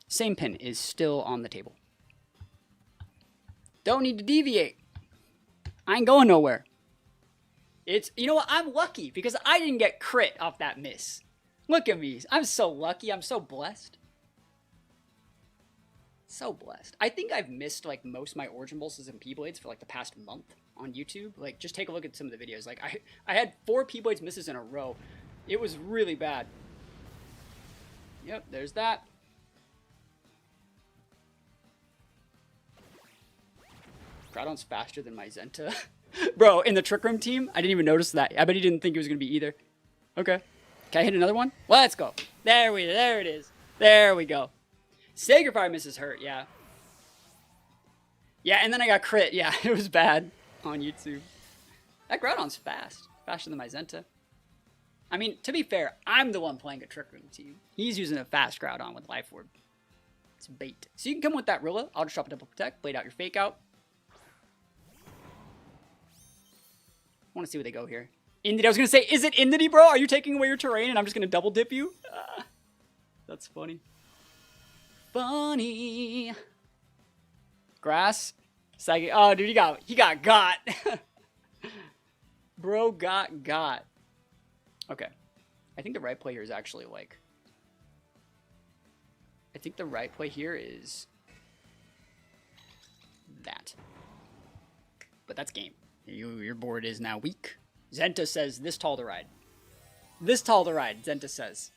Same pin is still on the table. Don't need to deviate. I ain't going nowhere. You know what? I'm lucky because I didn't get crit off that miss. Look at me. I'm so lucky. I'm so blessed. So blessed. I think I've missed like most of my Origin Pulses and P-Blades for like the past month on YouTube. Like, just take a look at some of the videos. Like, I had 4 P-Blades misses in a row. It was really bad. Yep, there's that. Groudon's faster than my Zenta. Bro, in the Trick Room team, I didn't even notice that. I bet he didn't think it was going to be either. Okay. Can I hit another one? Let's go. There it is. There we go. Sacred Fire misses hurt, yeah. Yeah, and then I got crit. Yeah, it was bad on YouTube. That Groudon's fast. Faster than my Zenta. I mean, to be fair, I'm the one playing a Trick Room team. He's using a fast Groudon with Life Orb. It's bait. So you can come with that Rilla. I'll just drop a double protect. Blade out your Fake Out. I want to see where they go here. Indity. I was going to say, is it Indity, bro? Are you taking away your terrain and I'm just going to double dip you? That's funny. Funny. Grass. Psychic. Oh, dude, he got got. Bro got. Okay. I think the right play here is actually like... I think the right play here is... that. But that's game. Your board is now weak. Zenta says, this tall to ride. This tall to ride, Zenta says.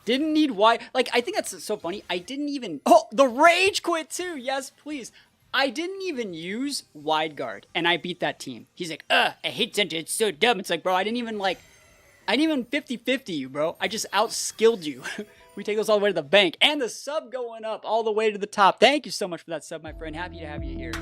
Didn't need wide... Like, I think that's so funny. I didn't even... Oh, the rage quit too! Yes, please. I didn't even use wide guard, and I beat that team. He's like, I hate Zenta, it's so dumb. It's like, bro, I didn't even 50-50 you, bro. I just outskilled you. We take those all the way to the bank. And the sub going up all the way to the top. Thank you so much for that sub, my friend. Happy to have you here.